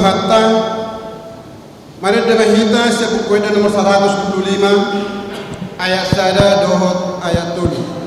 hatta mari demahita sebuah kueda nomor 125 ayat sada dohot ayat tuli.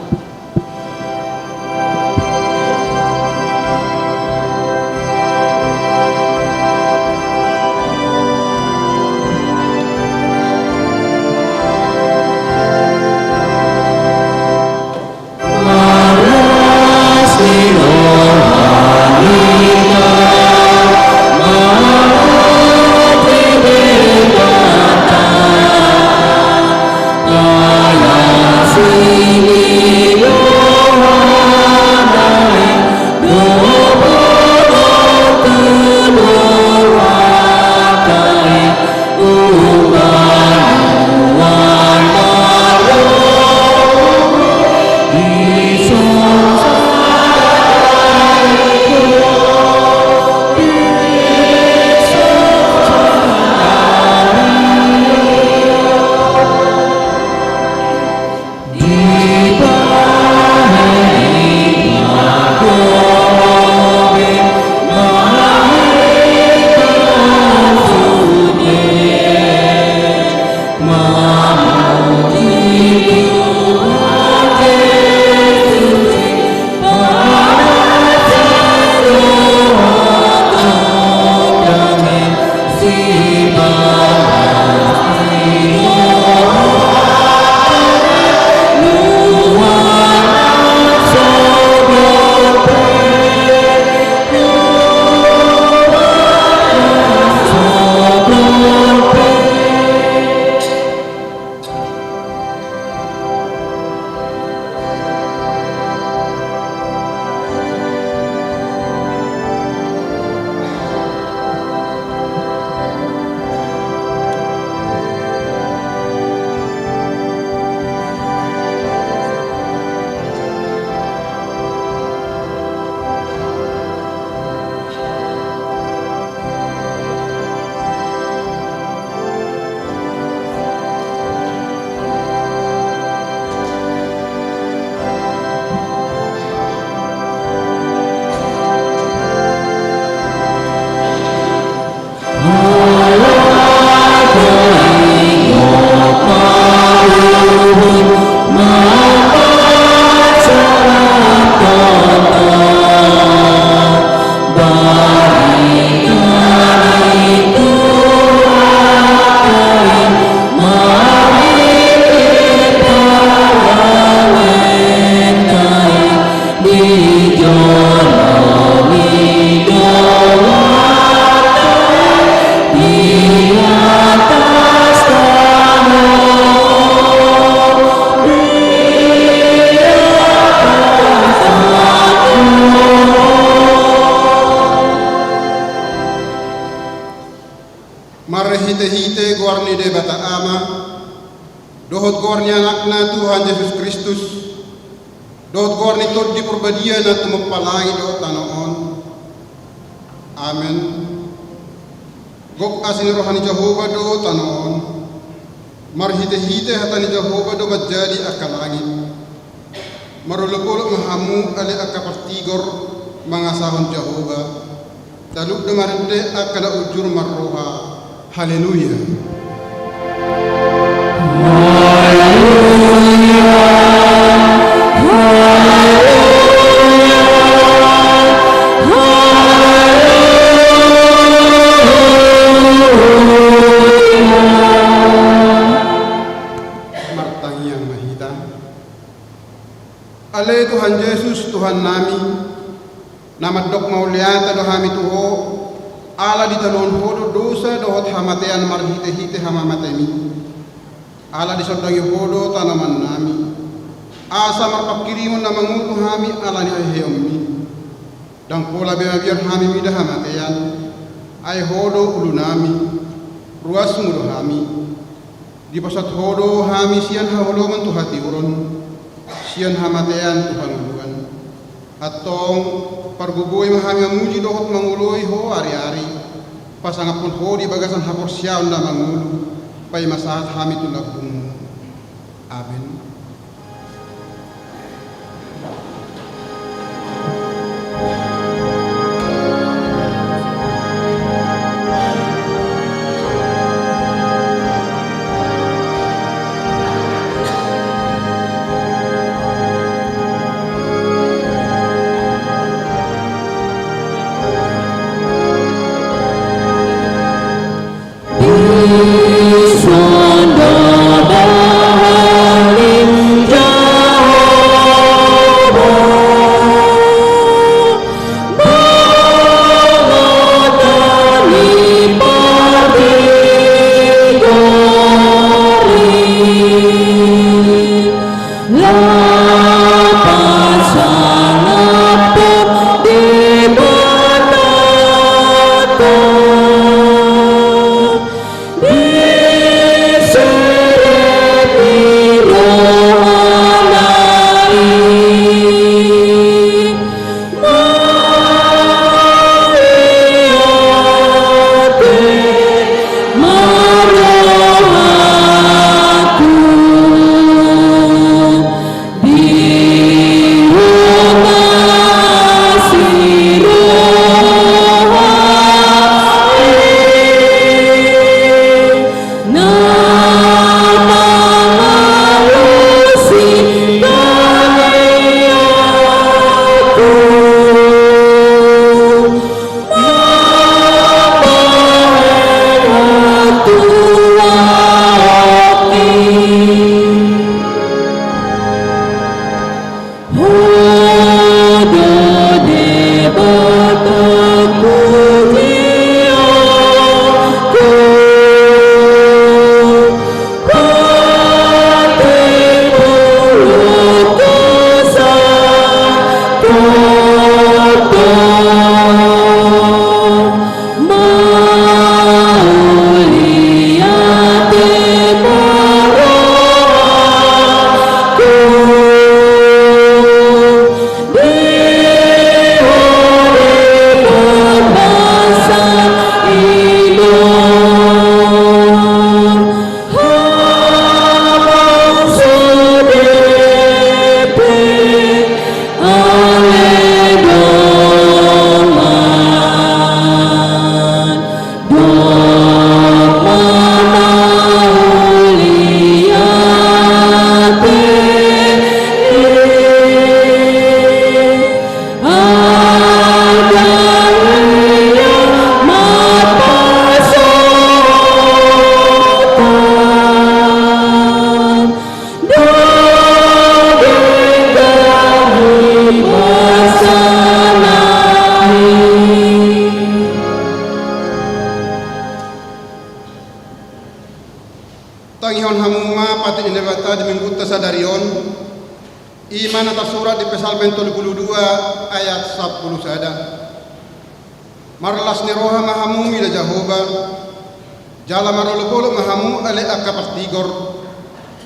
Hite gorni de bata ama dohot gorni anakna Tuhan Yesus Kristus dohot gorni tot di perbadia na tumagpalangi do tanoon. Amen. Gok asin rohani Jehovah do tanoon marhite-hite hatani Jehovah do majadi akalangit marulupulok mahamu ale akapartigor mangasahon Jehovah taluk do marinde akala ujur marroha. Haleluya. Martang yang mahita. Ale Tuhan Yesus Tuhan nami namadok mauliata dohami tuho ala di talon hodo dosa dohot hamatean marhite-hite hamamatemi ala di sodangi hodo tanaman nami asa marpakirimun na mangutu hami ala ni aheyommi dan pola bema biar hami mida hamatean ay hodo ulu nami ruas mudo hami di pasat hodo hami sian haholoman tuhati uron sian hamatean Tuhan uluan atong parguboy mahami amuji dohot manguloy ho ari-ari pasangapun ho di bagasan hapor siyaw na mangulu pay masahat hami tulabung. Amen. Tangihon hamuma pati indebata di mingguta sadarion iman atas surat di Psalmen 32 ayat 10 sada. Marlas ni roha mahamu ila Jehovah jala marolokolo mahamu ale akka pastigor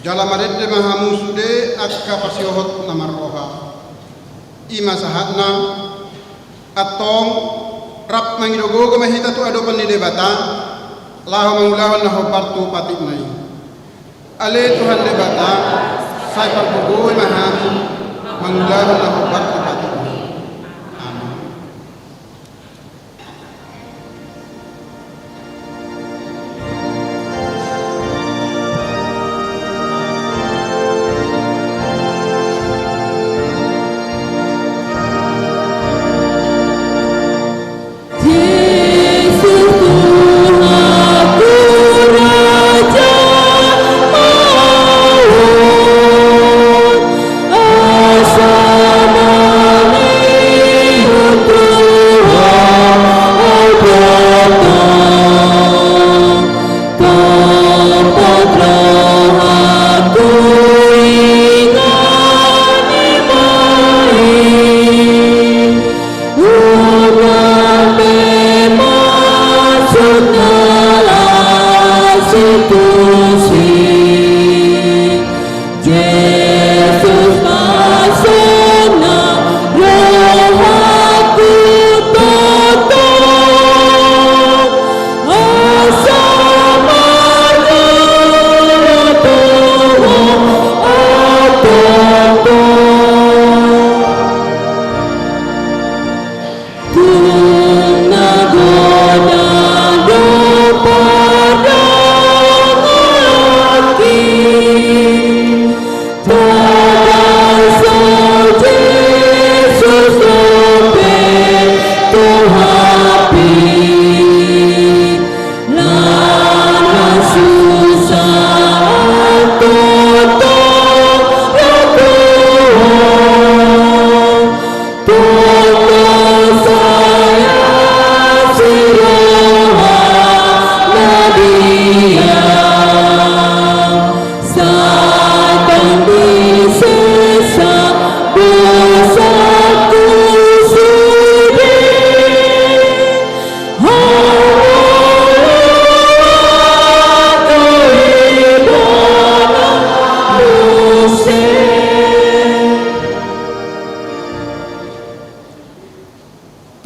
jala maredde mahamu sude akka pasiohot namar roha ima sahatna atong rap mangidogogo mahita tu adopan ni debata lahu mangulawan na hobartu patik nai ale Tuhan debata saya perbugoy mahami mangulawan na hobartu patik nai.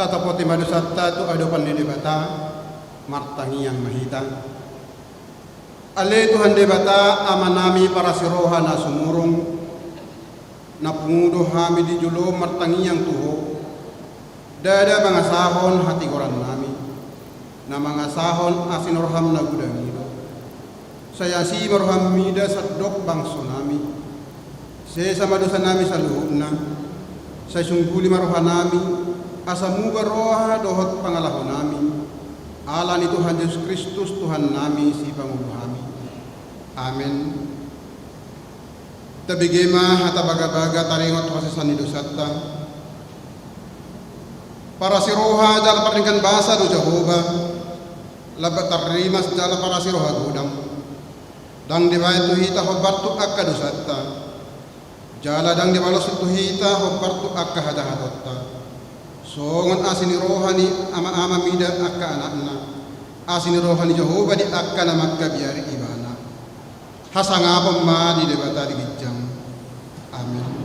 Tatapoti madusatta tu adopan di debata martangi yang mahita. Ale Tuhan debata amanami para siroha na sumurong na pungudo hami di julo martangi yang tuho. Dada mga sahon hati koran nami na mga sahon asinorham na gudangiro. Saya si marham mida sa dok bangso nami. Sa madosa nami sa luhod na. Sa sungguli maroha nami asamuga roha dohot pangalahon nami. Ala ni Tuhan Yesus Kristus Tuhan nami si Pangulo kami. Amen. Tabigema hatabaga-baga taringot kasasan ni dosatta. Para si roha jala paringkan basa do Jehovah. Labat tarimas jala para si roha gudang. Dang dibayat tuhita hobartu akka dosatta. Jala dang dibalos tuhita hobartu akka hadahatotta. Songon asini rohani ama-ama mida akka anakna. Asini rohani Jehovah di akka na magkabiari ibana. Hasangapam ma di debata di gijang. Amin.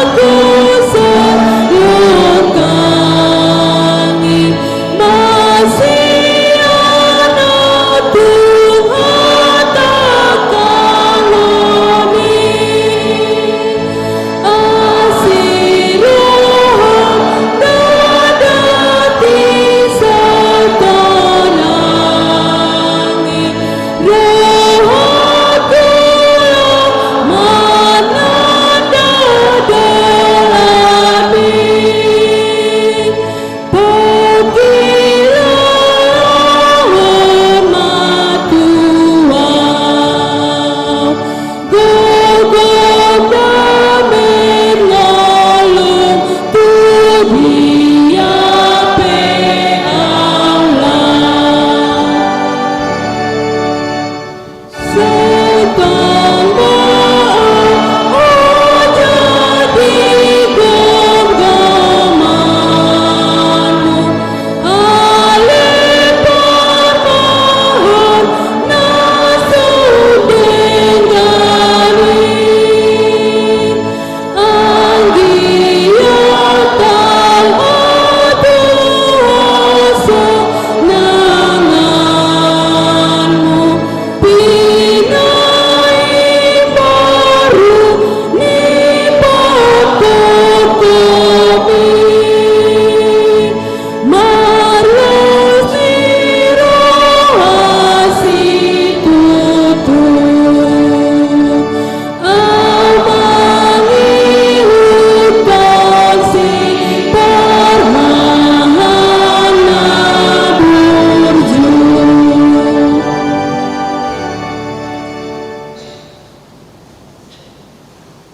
Namaste.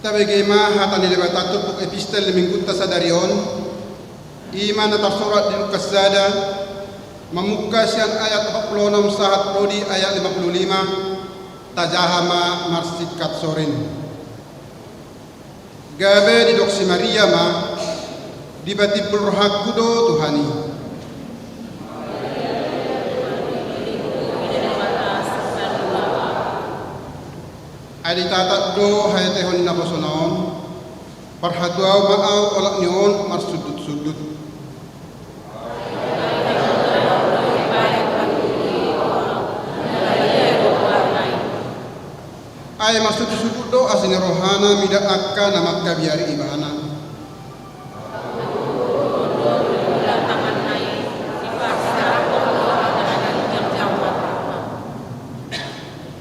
Tabegema hatan ni debata tupuk epistel minggu tasadarion iman atas surat di Lukas Zada membuka sian ayat 46 sahat prodi ayat 55 tajahama marsid katsorin gabe di doksi Maria ma dibatibul rohak kudo Tuhani adi tatat do hayate hon na kosonon parhatuaw maaw olak nyon marsudut-sudut ay marsudut-sudut do asini rohana mida akka namak kabiari ibana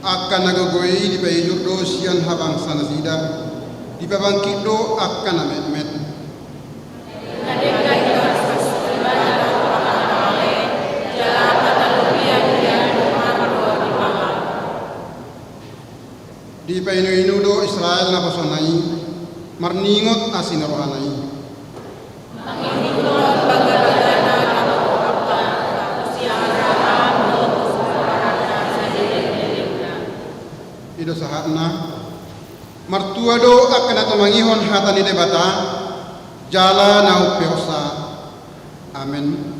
akan nagagoi di payur do sian habang sanasida di pabangkit do akan namet-met di payinu do Israel na pasonai marningot asin rohanai ido sahatna martua do akan ato mangihon hatan ni debata jala nau peosa amen.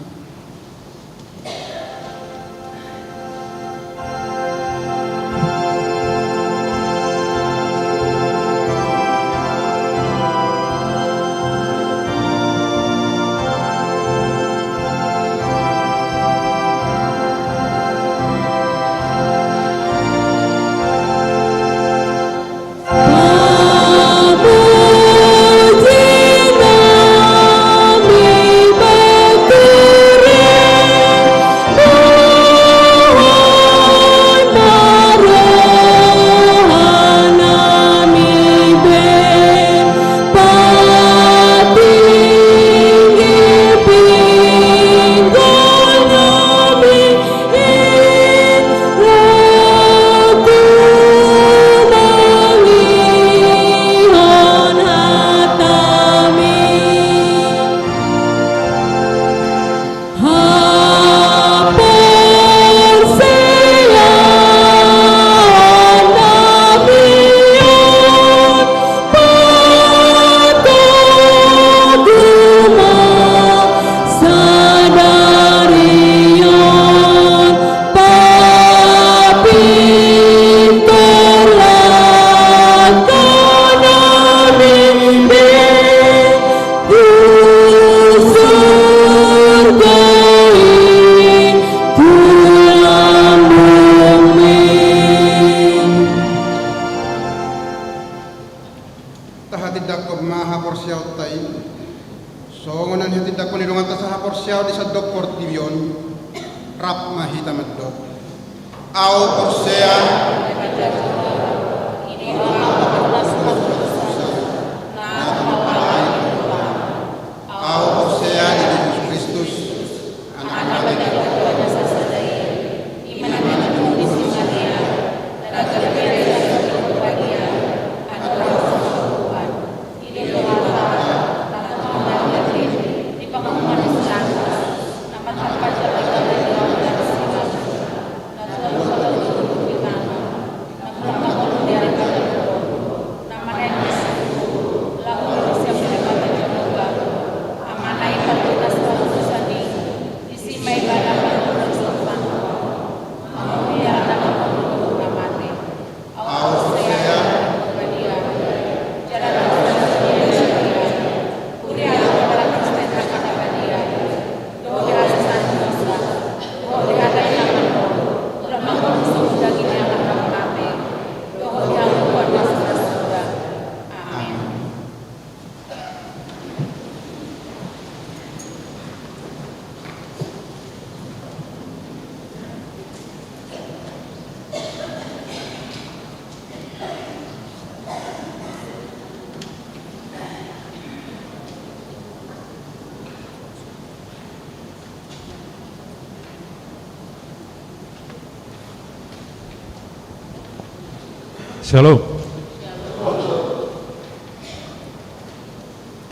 Shalom.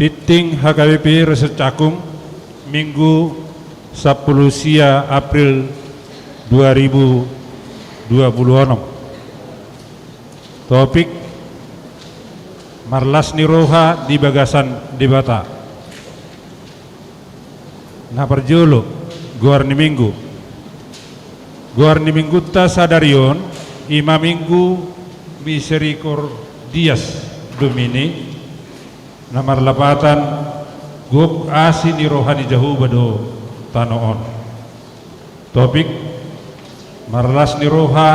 Titing HKBP Resort Cakung Minggu 10 sia April 2026. Topik Marlas Niroha di Bagasan Debata. Nah perjolo Guarni Minggu ta sadarion ima Minggu Misericordias Domini namar lapatan gop asi niroha di jauh bado tanoon. Topik Marlas Niroha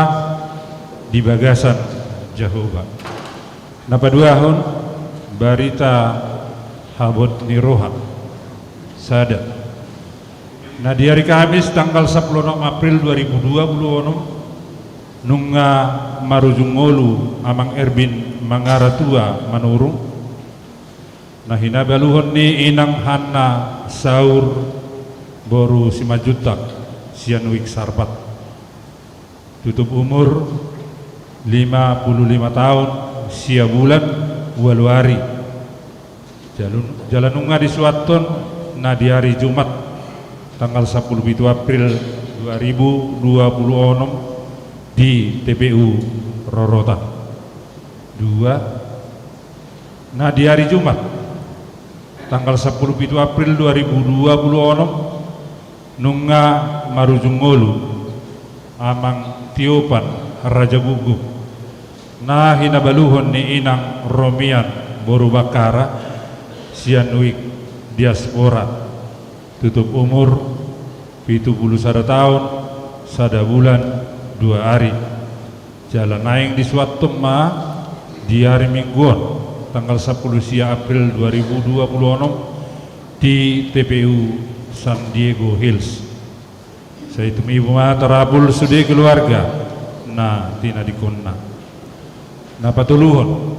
di Bagasan Jehovah. Napa duahun barita habot niroha sada. Nah di hari Kamis tanggal 10 April 2026 nunga marujungolu amang Erbin mangaratua manurung. Nah hinabaluhon ni inang Hanna Saur boru 5 juta sianuik sarpat. Tutup umur 55 tahun sia bulan waluari. Jalan unga di Suaton na di hari Jumat tanggal 10 April 2026 di TPU Rorotan 2. Nah di hari Jumat tanggal 10 April 2026 nunga marujungolu amang Tiopan Raja Gugup. Nah hinabaluhon ni inang Romian Borubakara sianuik diaspora. Tutup umur 71 tahun sada bulan 2 hari. Jalan naing di Suatemma di hari Mingguan tanggal 10 sia April 2026 di TPU San Diego Hills. Saya itu ibu ma terabul sudi keluarga na tina dikonna na patuluhon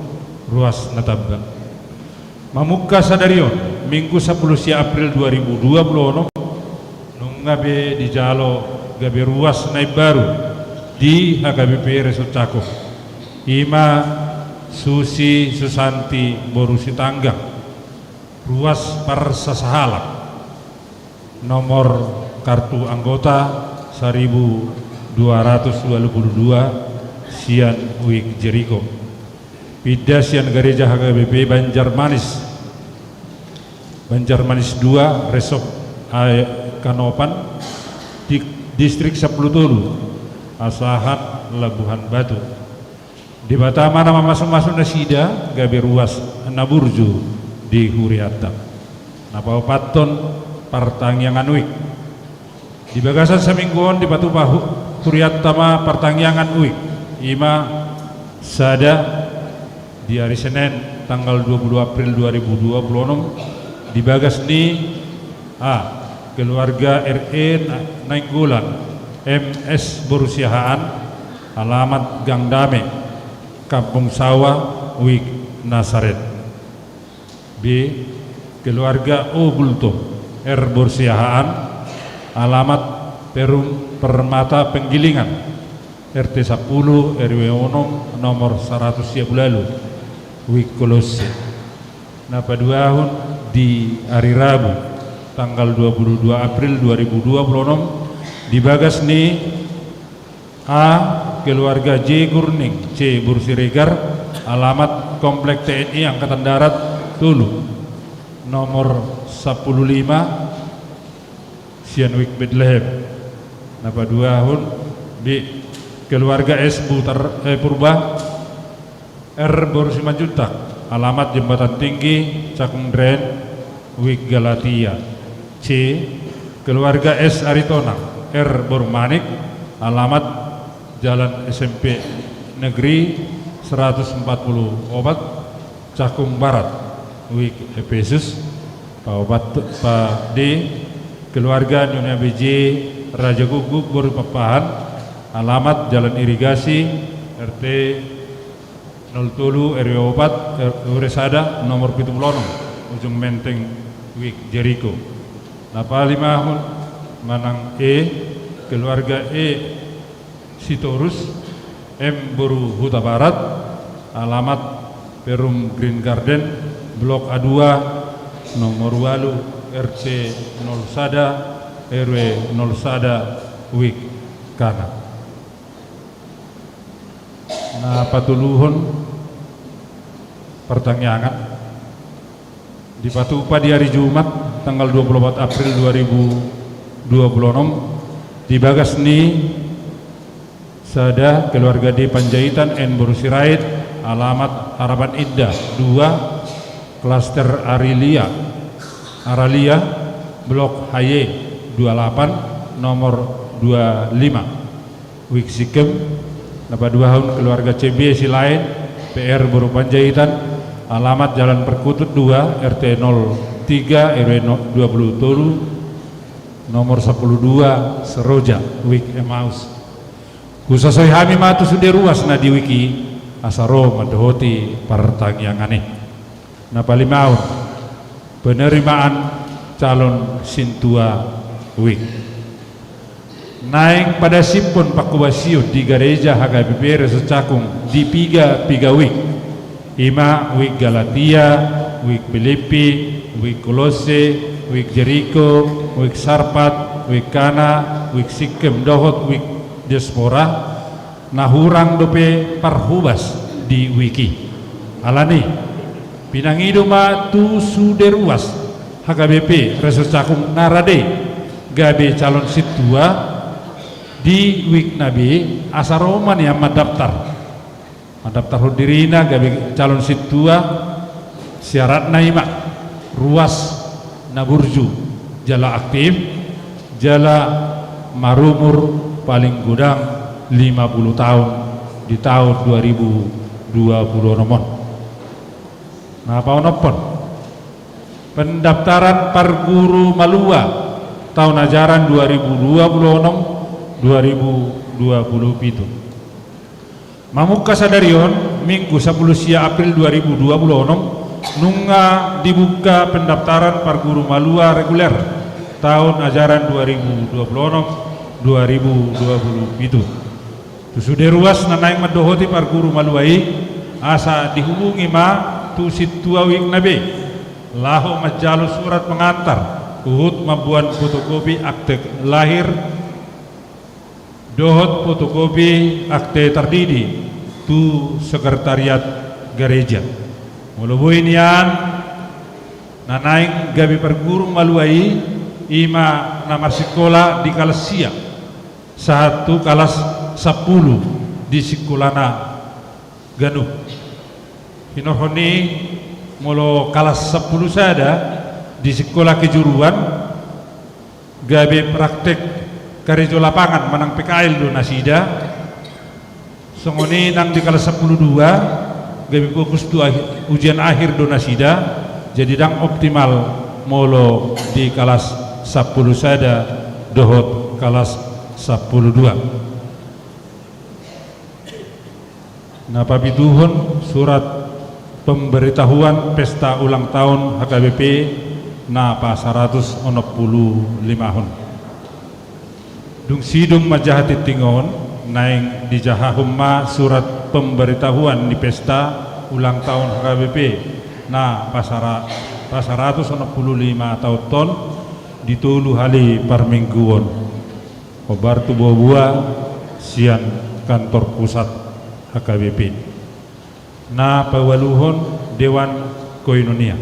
ruas natabga mamuka sadarion Minggu 10 sia April 2026 nungabe di jalo gabe ruas naik baru di HKBP Resort Cakung ima Susi Susanti Borusi Tanggang ruas Parsasahalak nomor kartu anggota 1222 Sian Uik Jericho. Pida Sian Gereja HKBP Banjarmanis 2 Resok Kanopan di Distrik Sapulutulu Asahan Labuhan Batu. Di Batama nama masuk-masuk nasida gabe ruas Naburju di Huriatam. Napa paton Partangyangan Uik. Di Bagasan Samingguan di Batu Pahu Huriatama Partangyangan Uik ima sada di hari Senin tanggal 20 April 2026 di Bagas ni keluarga RE Nainggolan MS Borusiahaan alamat Gang Dame Kampung Sawah Uik Nasaret. B keluarga O Bulto R Borusiahaan alamat Perum Permata Penggilingan RT 10 RW 6 nomor 100 Siabulalu Wik Kolose. Napa duahun di hari Rabu tanggal 22 April 2026 di Bagas ni keluarga J Gurning C Bursiregar alamat Komplek TNI Angkatan Darat Tulu nomor 15 Sianwik Bethlehem. Napa duahun di keluarga S Purba R Borusi Manjuntak alamat Jembatan Tinggi Cakung Dren Wik Galatia. C keluarga S Aritona R Borumanik alamat Jalan SMP Negeri 140 Obat Cakung Barat Wik Efesus. Pak D keluarga Nyonya BJ Raja Guguk Borupapahan alamat Jalan Irigasi RT 07 RW 4 Uresada nomor 76 ujung Menteng Wik Jericho. Napa limahun manang E keluarga E Sitorus M Boru Huta Barat alamat Perum Green Garden Blok A2 nomor 8 RT 01 RW 01 Wik Kana. Nah patuluhun pertanyaan di Patupa di hari Jumat tanggal 24 April 2026 di Bagasni sada keluarga di Panjaitan N Borusirait, alamat Harapan Indah 2 klaster Aralia blok HY 28 nomor 25 Wik Sikem napa 2 tahun keluarga CB Silain PR Boru Panjaitan, alamat Jalan Perkutut 2 RT 03 RW 27 nomor 12 Seroja Wik Emmaus. Khususai hami matu sudah ruas na di wiki asaro madhoti pertanyaan na palimaun penerimaan calon sintua Wik naik pada simpon pakubasio di gereja HKBP Resecakung di piga Wik ima Wik Galatia, Wik Filipi, Wik Kolose, Wik Jericho, Wik Sarpat, Wik Kana, Wik Sikem dohot Wik diaspora nahurang dope parhubas di wiki alani pinangido ma tu suderuas HKBP Resecakung narade gabe calon situa di wik nabi asaroman yang mendaftar dirina gabe calon situa syarat naima ruas naburju jala aktif jala marumur paling gudang 50 tahun di tahun 2020 nomor. Nah paunopon pendaftaran parguru Malua tahun ajaran 2026-2027 Mamuka sadarion Minggu 10 sia April 2026 nunga dibuka pendaftaran parguru Malua reguler tahun ajaran 2026-2027 tu sudah ruas nanaing madohoti parguru Maluai asa dihubungi ma tu situa wik nabe laho majalo surat pengantar uhut mabuan fotokopi akte lahir dohot fotokopi akte terdidi tu sekretariat gereja mulubui nian nanaing gabi parguru Maluai ima nama sekolah di kelas siap 1 kelas 10 di sekolahna Ganuh hinohoni mulu kelas 10 sada di sekolah kejuruan gabe praktek karejo lapangan menang PKL do nasida songoni nang di kelas 10 2 gabe fokus tu ujian akhir do nasida jadi dang optimal molo di kelas 10 sada dohot kelas 10 2 napa pituhun surat pemberitahuan pesta ulang tahun HKBP napa 165 hun dung sidung majahati tingon naing di jahahumma surat pemberitahuan di pesta ulang tahun HKBP nah pasara 165 tahun ditulu hali parmingguon obar tu buah sian kantor pusat HKBP na pawaluhon Dewan Koinonia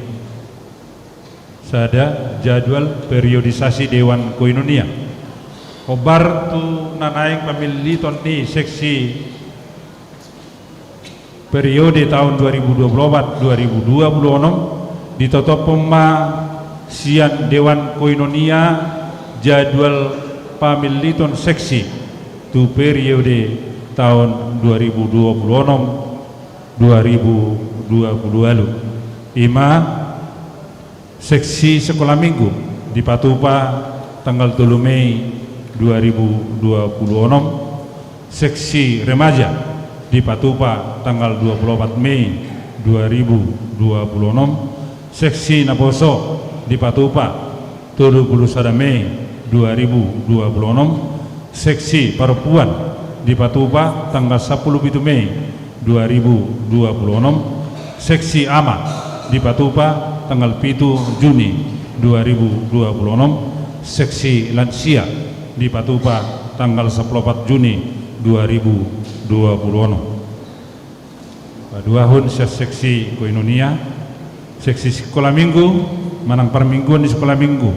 sada jadwal periodisasi Dewan Koinonia obar tu nanaing pemiliton ni seksi periode tahun 2024-2026 ditutup pema sian Dewan Koinonia jadwal pemiliton seksi tu periode tahun 2026-2020 lalu ima seksi sekolah minggu di Patupa tanggal 3 Mei 2026 seksi remaja di Patupa tanggal 24 Mei 2026 seksi Naposo di Patupa 31 Mei 2026 seksi perempuan di Patupa tanggal 10 Mei 2026 seksi ama di Patupa tanggal 7 Juni 2026, seksi lansia di Patupa tanggal 14 Juni 2026. Paduahun seksi koinonia, seksi sekolah minggu, manang permingguan di sekolah minggu.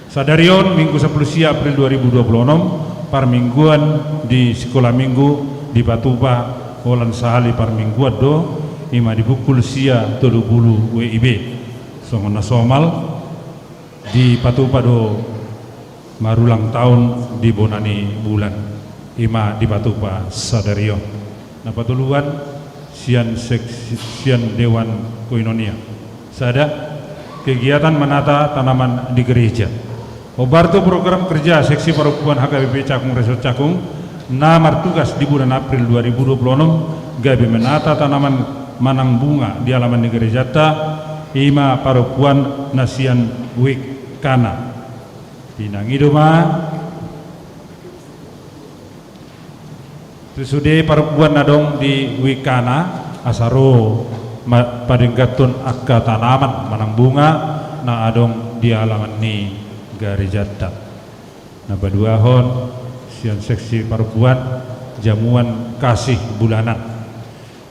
Sadarion minggu 10 sia April 2026, permingguan di sekolah minggu di Patupa Olan Sahali permingguan do ima dipukul sia 30 WIB songon nasomal di Patupa do marulang tahun di bonani bulan ima di Patupa Sadarion. Nah patuluan sian Dewan Koinonia sada kegiatan menata tanaman di gereja. Obarto program kerja seksi perempuan HKBP Cakung Resort Cakung namar tugas di bulan April 2026 gabi menata tanaman manang bunga di halaman di gereja ima perempuan nasian wik kana pinangidoma susude perempuan nadong di wikana asaro padenggatun akka tanaman manang bunga na adong di halaman ni garejata. Nah baduahon sian seksi perempuan jamuan kasih bulanan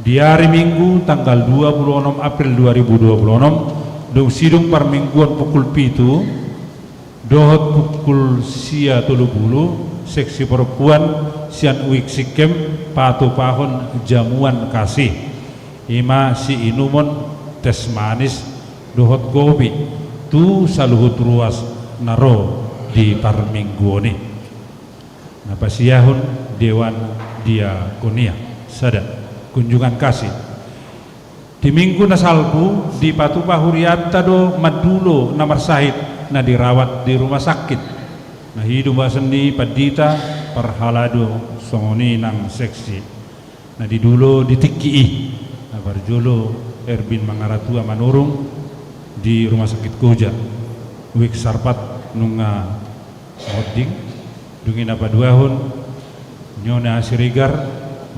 di hari Minggu tanggal 26 April 2026 dong sidung permingguan pukul 7 dohot pukul sia 30 seksi perempuan sian uik sikem patu pahon jamuan kasih ima si inumon tes manis dohot gobi tu saluhut ruas naro di permingguan. Nah pasiyahun Dewan Diakonia sada kunjungan kasih di minggu nasalbu di Patupa Huriata do madulo namar sahid na dirawat di rumah sakit. Nah hidup sendi padita perhalado songoni nang seksi. Nah di dulu ditikii nah barjolo Erbin Mangaratua manurung di rumah sakit Koja wik sarpat nunga hoding dungin apa duahun nyona Sirigar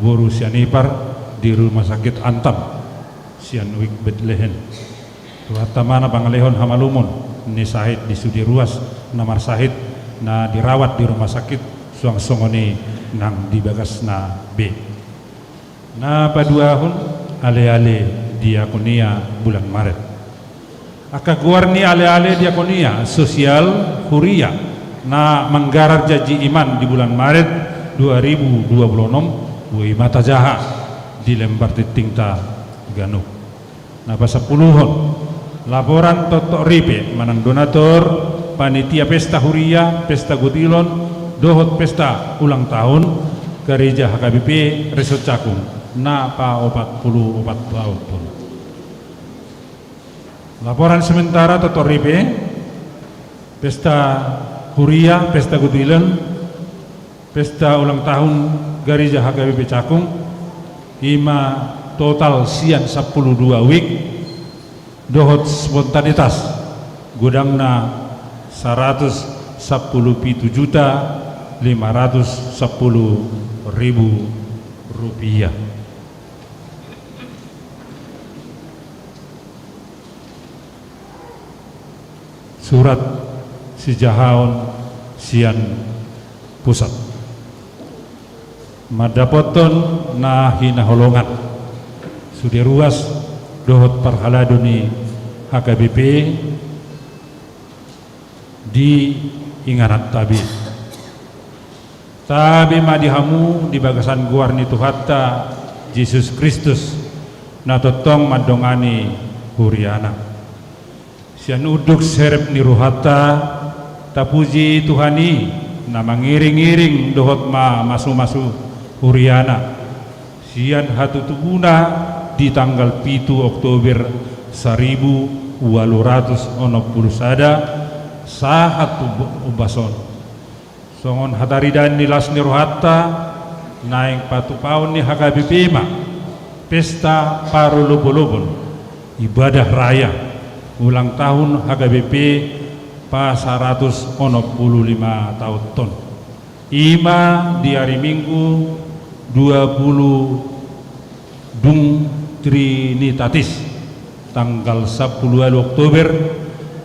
boru sianipar di rumah sakit Antam sian wik Bethlehem tuata mana pangalehon hamalumon ni sahid di sudi ruas namar sahid na dirawat di rumah sakit suang songoni nang di bagas na B. Nah paduahun ale-ale diakonia bulan Maret akaguarni ale-ale diakonia sosial huria na menggarar janji iman di bulan Maret 2026 woi mata jaha di lembar titingta ganuk. Nah pasapuluhon laporan totok ripe manang donator panitia pesta huria pesta gutilon dohot pesta ulang tahun gereja HKBP Resort Cakung na pa 44 tahun. Laporan sementara totok ripe pesta huria, pesta gudilan, pesta ulang tahun gereja HKBP Cakung ima total sian 12 week dohot spontanitas gudangna 117.510.000 rupiah. Surat Sijahaon sian pusat madapoton na hinaholongan sudi ruas dohot parhaladuni HKBP di inganan tabi madihamu di bagasan guarni Tuhatta Yesus Kristus na totong madongani huriana sian uduk serep ni ruhata tapuji Tuhani na mangiring-iring dohot masu-masu huriana sian hatutubuna di tanggal 7 Oktober 1860 sada sahat ubason songon hataridan nilas ni rohatta naing patupaon ni HKBP ma pesta parulubulubun ibadah raya ulang tahun HKBP pa 165 tahun ton ima di hari Minggu 20 Dung Trinitatis tanggal 10 Oktober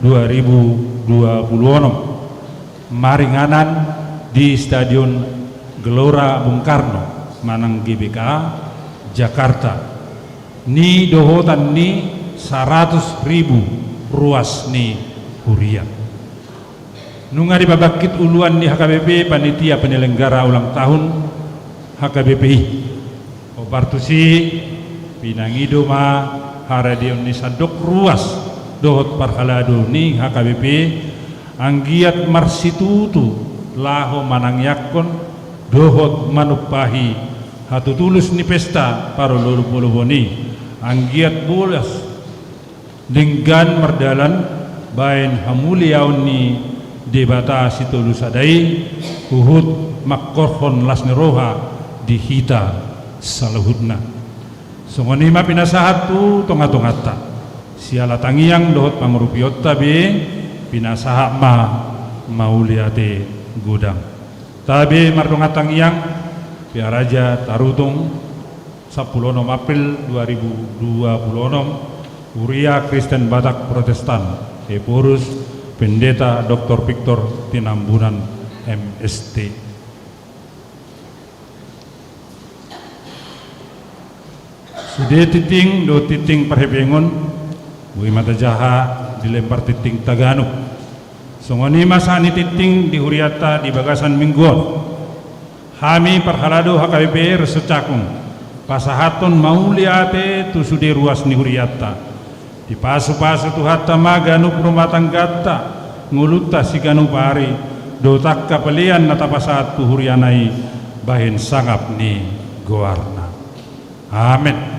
2026 maringanan di Stadion Gelora Bung Karno Manang GBK Jakarta. Ni dohotan ni 100.000 ruas ni hurian. Nunga dibabakit uluan ni HKBP panitia penyelenggara ulang tahun HKBPI. Obartusi pinangido ma haradion ni sadok ruas dohot parhalado ni HKBP anggiat marsitutu laho manangyakon dohot manupahi hatutulus ni pesta paro lulup-lulup ni anggiat bolas denggan merdalan bain hamuliaon ni debata situlus adai uhud makkorhon lasneroha dihita salahudna songonima pinasahat tu tonga-tongata siala tangiang dohot pangurupiot tabi pinasahat ma mauliate gudang tabi mardonga tangiang piaraja tarutung 10 April 2026 Uria Kristen Batak Protestan Epurus Pendeta Dr. Victor Tinambunan MST. Sudah titing do titing perhebengon bui mata jaha dilempar titing Taganuk. Songoni masa ni titing di huriata di bagasan mingguan. Hami perhalado HKBP resecakung pasahaton mauliate tu sude ruas ni huriata. Di pasu-pasu tu hatta maganu rumah tanggata nguluta si ganu pari dotak kapelian natapasat tu hurianai bahin sangap ni goarna. Amin.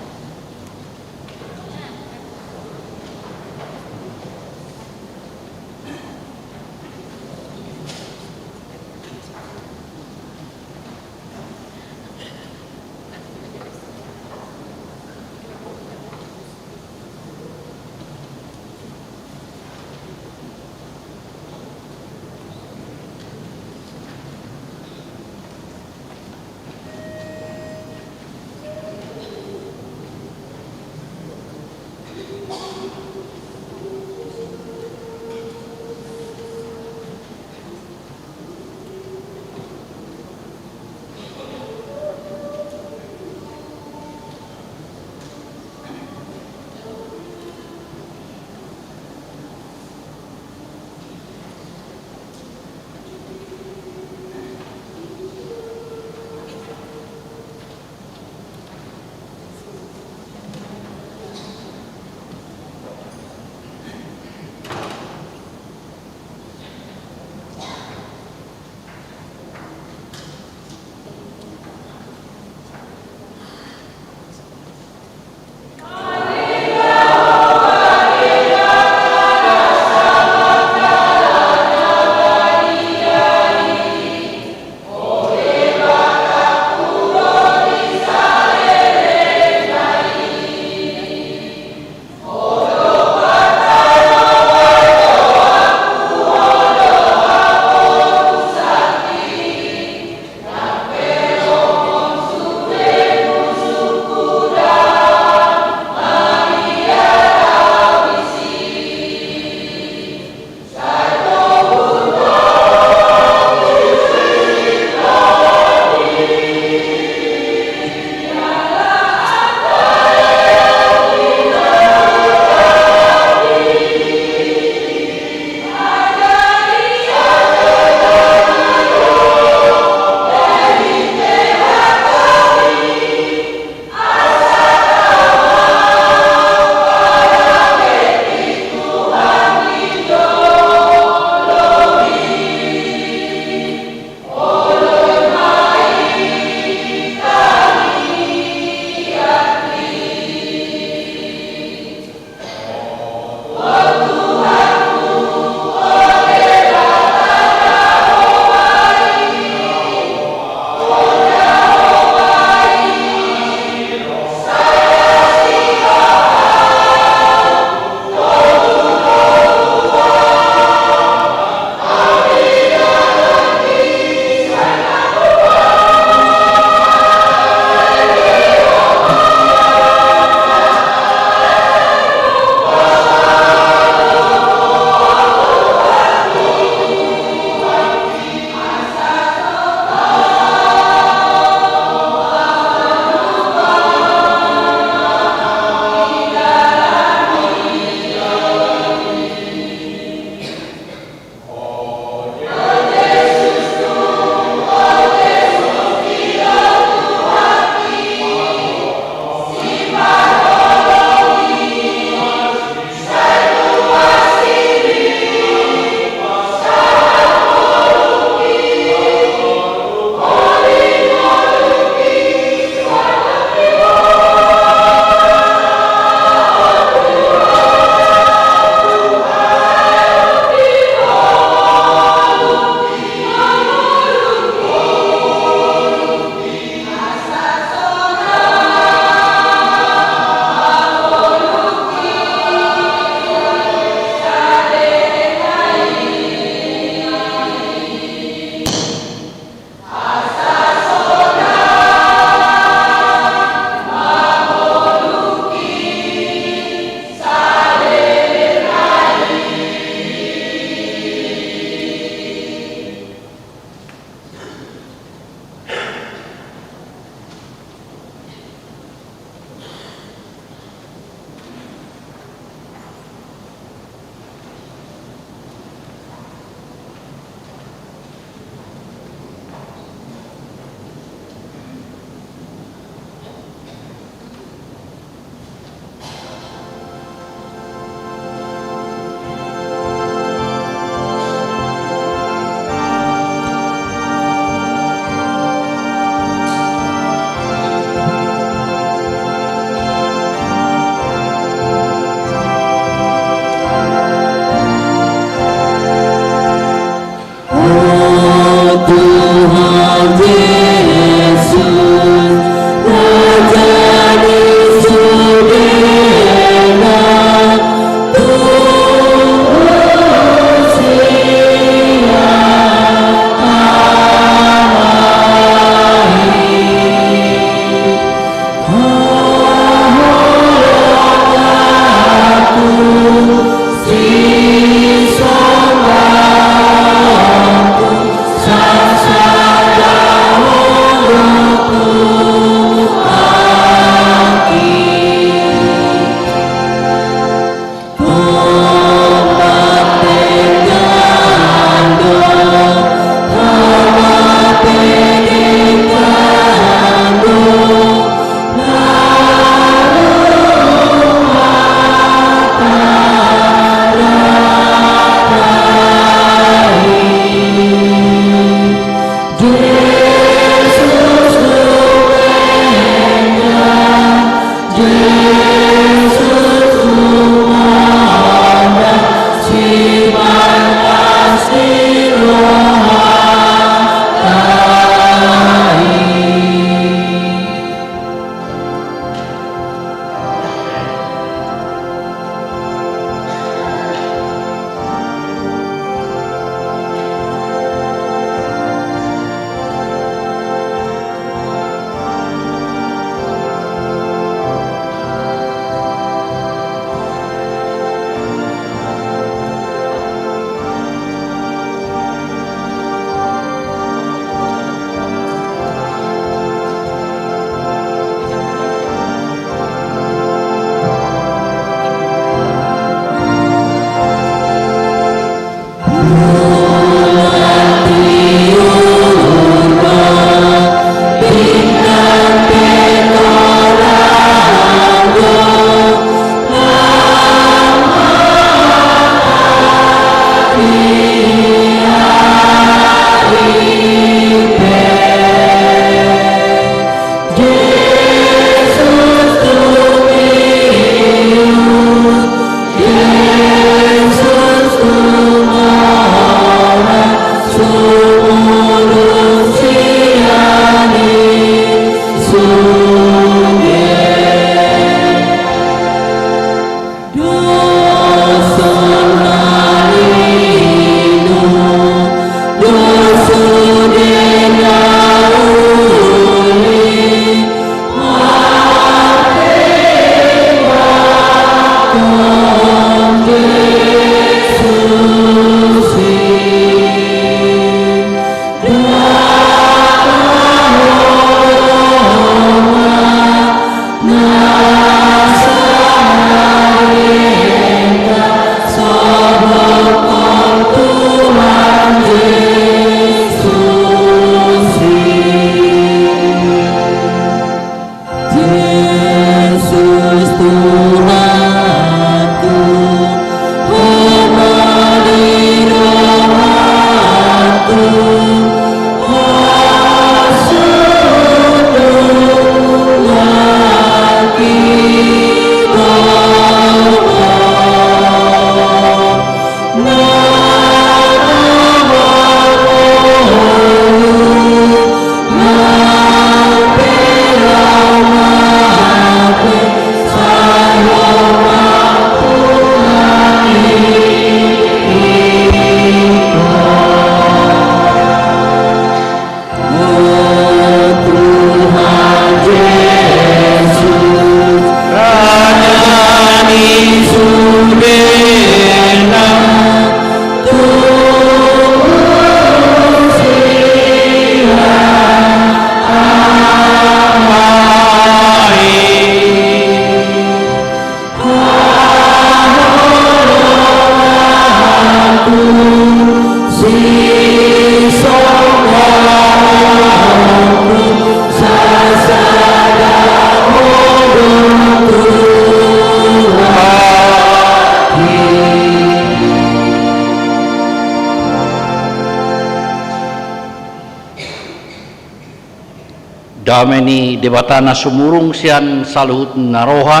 dameni debatana sumurung sian saluhut naroha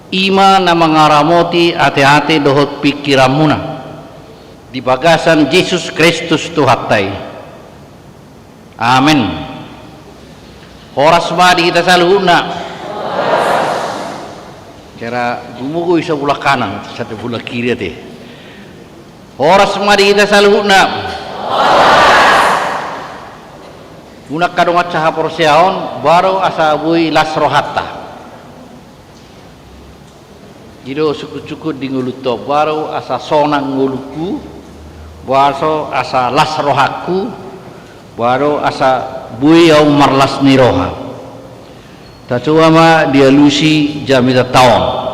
ima na mangaramoti ate-ate dohot pikiramuna di bagasan Yesus Kristus Tuhatai. Amin. Horas madi kita saluhuna kira gumugo isa sebelah kanan satu sebelah kiri teh. Horas madi kita saluhuna Muna kadongat caha porsiaon baru asa bui las rohata. Ido suku-suku di nguluto baru asa sonang nguluku, baru asa las rohaku, baru asa bui au marlas ni roha. Tacuama dia lusi jamita taon.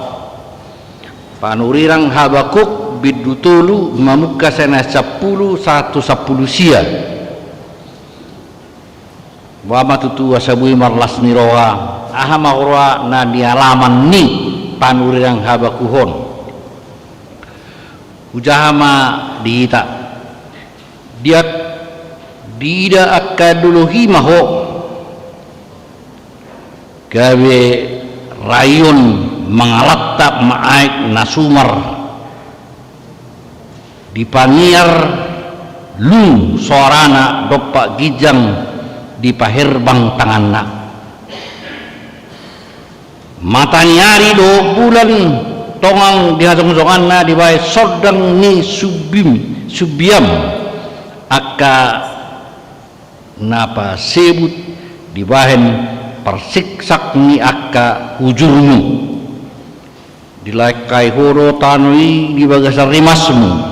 Panurirang Habakuk bidutulu mamuka sena 10 sia. Wama tutu wasabui marlas niroha ahama horwa na dialaman ni panurirang Habakuhon ujahama diita dia dida akaduluhi maho gawe rayun mengalatap maaik nasumar dipangiar lu suarana dopak gijang di pahirbang tanganna matanyari 2 bulan tongang dihasong-songanna di bae sodang ni subiam akka napa sebut di bahen persiksak ni akka hujurmu dilaikai horo tanui di bagasa rimasmu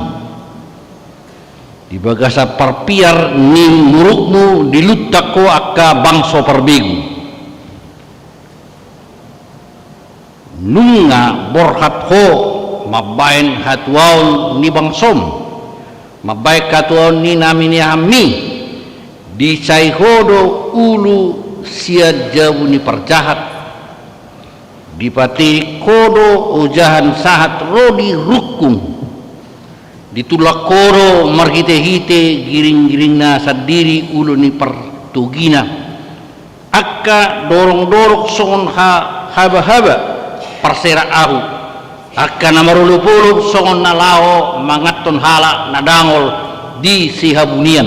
di bagasa perpiar ni murukmu dilutako akka bangso perbegu nunga borhat ho mabain hatuaun ni bangsom mabaik hatuaun ni namini hami di caihodo ulu sia jauh ni perjahat dipati kodo ujahan sahat rodi rukum ditulak koro marhite-hite giring-giringna sadiri ulu ni pertugina akka dorong-dorong songon haba-haba persera ahu akka namarulu-pulu songon nalao mangaton hala nadangol di sihabunian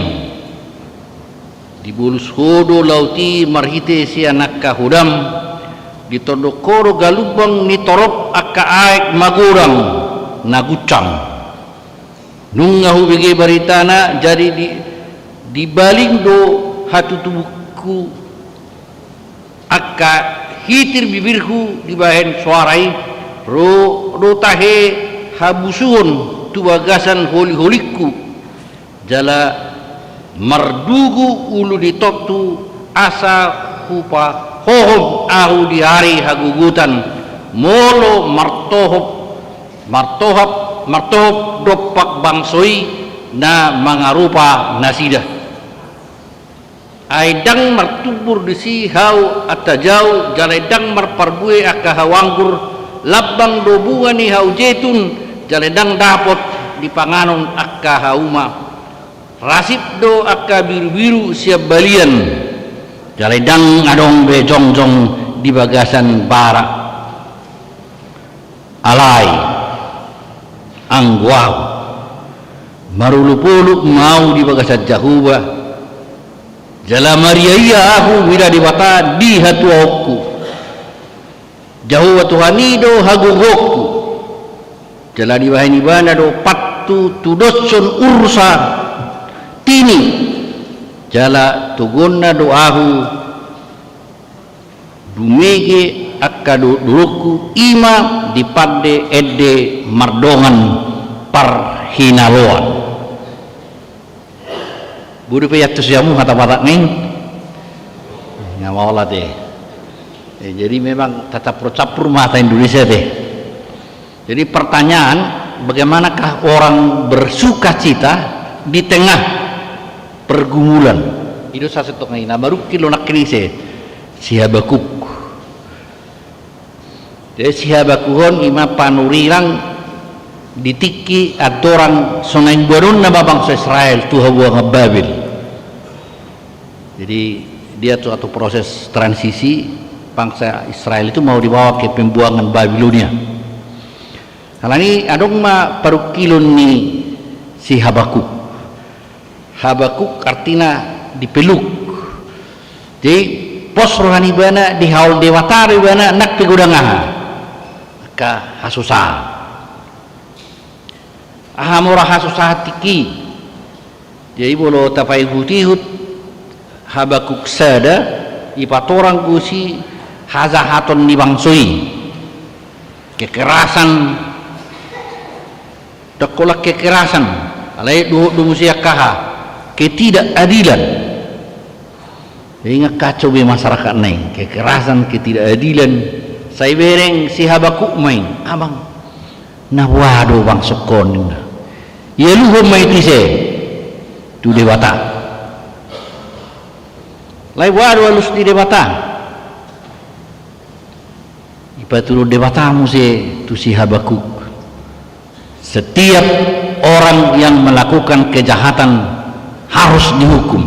di bulus hodo lauti marhite si anak kahudam ditodok koro galubang ni torop akka aek magurang nagucang nungahu bege baritana jadi di baling do hatu tubuhku akka hitir bibirku di bahen suarai ro tahe habusun tu bagasan holi-holiku jala mardugu ulu ditoktu asa hupa hohom ahu di hari hagugutan molo martohop dopak bangsoi na mangarupa nasidah aidang martubur disi hau atajau jaledang marparbue akka hawanggur labang dobunga ni hau jetun jaledang dapot di panganon akka hauma rasip do akka biru-biru siap balian jaledang adong be jongjong di bagasan barak alai angguau marulu-pulu mau di bagasan jahuba jala mariaya aku wira di bata di hatuokku jahuba tuhanido hagugokku jala di bahani bana do patu tudotson ursa tini jala tugonna do ahu dumege akka duluku ima dipade edde mardongan parhinaloan budi peyatus jamu kata batak ning ngawala deh jadi memang tata procapur mata Indonesia deh jadi pertanyaan bagaimanakah orang bersuka cita di tengah pergumulan itu satu tengah baru kilo nak krise si Habakuk jadi si Habakuhon ima panurirang ditiki adoran sonain barun na bangsa Israel tuha buang Babil jadi dia suatu proses transisi, bangsa Israel itu mau dibawa ke pembuangan Babilonia. Kalau ini adong ma parukilon ni si Habakuk. Habakuk artinya dipeluk. Jadi pos rohani bana di haul dewata bana nak pigudangaha ka hasusah. Ahamura hasusah tiki. Jadi bolo tapai hutihut Habakuk sada ipatorang gusi hazahaton ni bangsoi. Kekerasan dakolak kekerasan alai dumusia kaha ketidakadilan. Ingat kacau be masyarakat neng, kekerasan, ketidakadilan. Saya bereng si Habakuk main, abang. Nah waduh bang sokon. Ya luhur main tise, tu dewata. Lai waduh halus di dewata. Ipatulu dewata muse tu si Habakuk. Setiap orang yang melakukan kejahatan harus dihukum.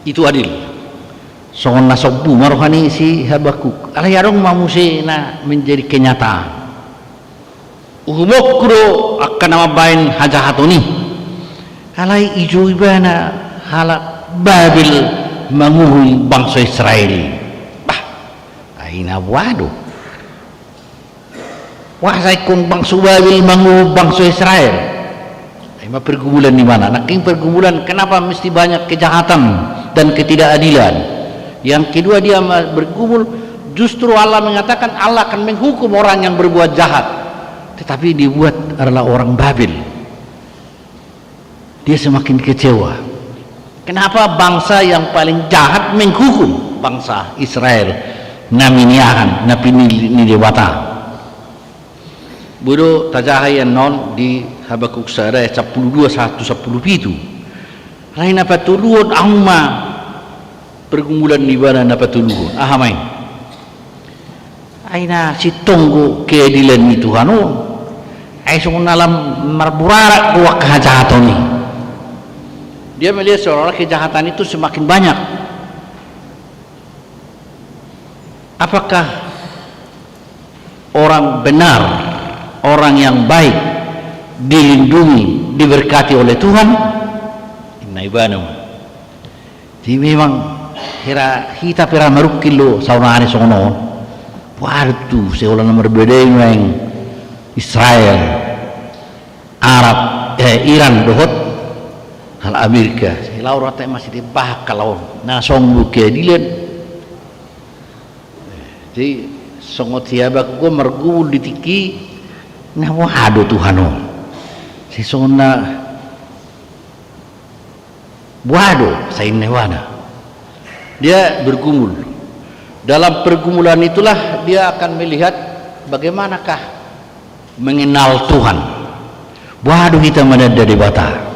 Itu adil. Songon nasobu marohani si Habakuk. Alayarong mamuse na menjadi kenyataan. Uhumokro akan namabain hajahatoni. Alay ijo ibana halak Babil manguhui bangsa Israel. Bah, aina waduh. Wahai kong bangsa Babil manguhui bangsa Israel. Ima pergumulan di mana? Naking pergumulan kenapa mesti banyak kejahatan dan ketidakadilan. Yang kedua dia bergumul, justru Allah mengatakan Allah akan menghukum orang yang berbuat jahat, tetapi dibuat adalah orang Babil. Dia semakin kecewa. Kenapa bangsa yang paling jahat menghukum bangsa Israel? Naminiahan, napini dewata. Bodo tajahayan non di Habakuk sada 12:1-10. Lain apa turun amma pergumulan di mana dapat turun ahamai aina si tonggo keadilan ni Tuhan ai sungun alam marburara dua kejahatan ni. Dia melihat seolah-olah kejahatan itu semakin banyak. Apakah orang benar, orang yang baik dilindungi, diberkati oleh Tuhan? Inna ibanu. Jadi memang kita pera marukilo saunani sono. Waduh, seolah nomor beda yang Israel, Arab, Iran dohot hal Amerika. Laura teh masih dibahak kalau nasong buke dilen. Jadi songot siapa gua mergul ditiki. Nah waduh Tuhano. Si sona waduh saya newana. Dia bergumul. Dalam pergumulan itulah dia akan melihat bagaimanakah mengenal Tuhan. Waduh kita mana dari bata.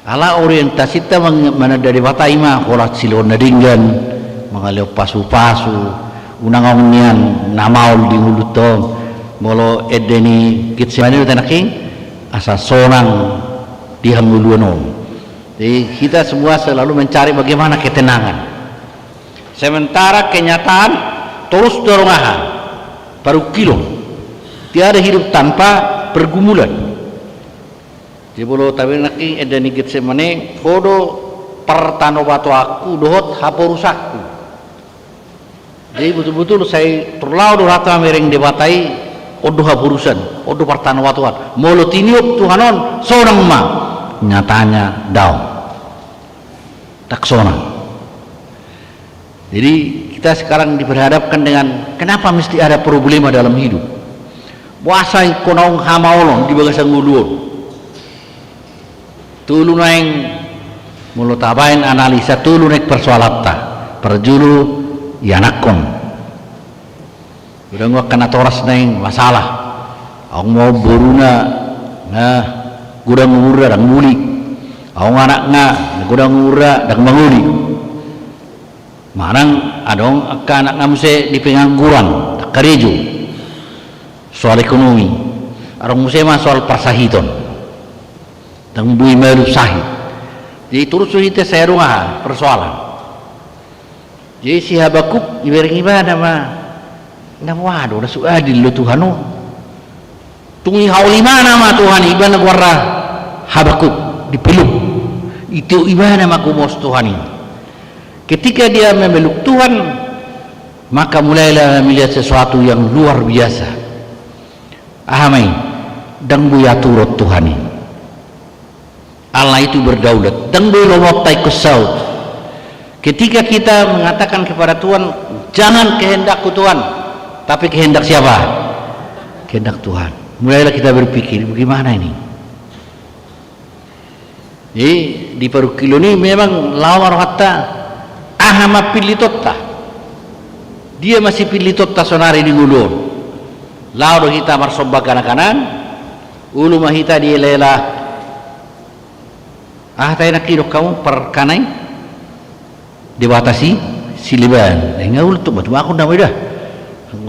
Ala orientasi kita mana dari bata ima kolat silon nadinggan mengalir pasu-pasu unang nian namaul di mulut tom molo edeni kitsimani tanaking asa sonang dihanguluanom. Jadi kita semua selalu mencari bagaimana ketenangan. Sementara kenyataan terus dorongahan paru kilo. Tiada hidup tanpa pergumulan. Jadi bolo tabi naki edeni kitsimani kodo pertano batu aku dohot haporusakku. Jadi betul-betul saya terlalu rata mereng debatai odo hapurusan, odo pertano batuan. Molo tiniup Tuhanon seorang ma nyatanya daun tak sonang. Jadi kita sekarang diperhadapkan dengan kenapa mesti ada problema dalam hidup. Puasa konaung hamaolong di bagasang nguluon. Tulu naing mulut tabain analisa tulu naik persoalata perjulu yanakon. Udah gua kena toras naing masalah. Aku mau boruna nah gudang ngura dan muli. Aku anak nga gudang ngura dan manguli. Marang adong anak nga muse di pengangguran tak karejo. Soal ekonomi. Arong muse mah soal persahiton. Dan bui meru sahid. Jadi terus kita saya rumah persoalan. Jadi si Habakuk ibaring ibadah mah, nah waduh, nasu adil lo Tuhan oh. Tungi hauli mana mah Tuhan ibadah warah Habakuk dipeluk. Itu ibadah mah kumos Tuhan ini. Ketika dia memeluk Tuhan, maka mulailah melihat sesuatu yang luar biasa. Ahamai, dan buya turut Tuhan ini. Allah itu berdaulat. Dan buya lomotai kesaut. Ketika kita mengatakan kepada Tuhan, jangan kehendakku Tuhan, tapi kehendak siapa? Kehendak Tuhan. Mulailah kita berpikir, bagaimana ini? Jadi di Parukilo ini memang lawar kata ahama pilih totta. Dia masih pilih totta sonari di gulur. Lalu kita marsobak kanan-kanan, ulu mahita dia lela. Tayo nakidok kamu per kanay, dibatasi siliban. Enggak ulu tuh, batu aku namai dah.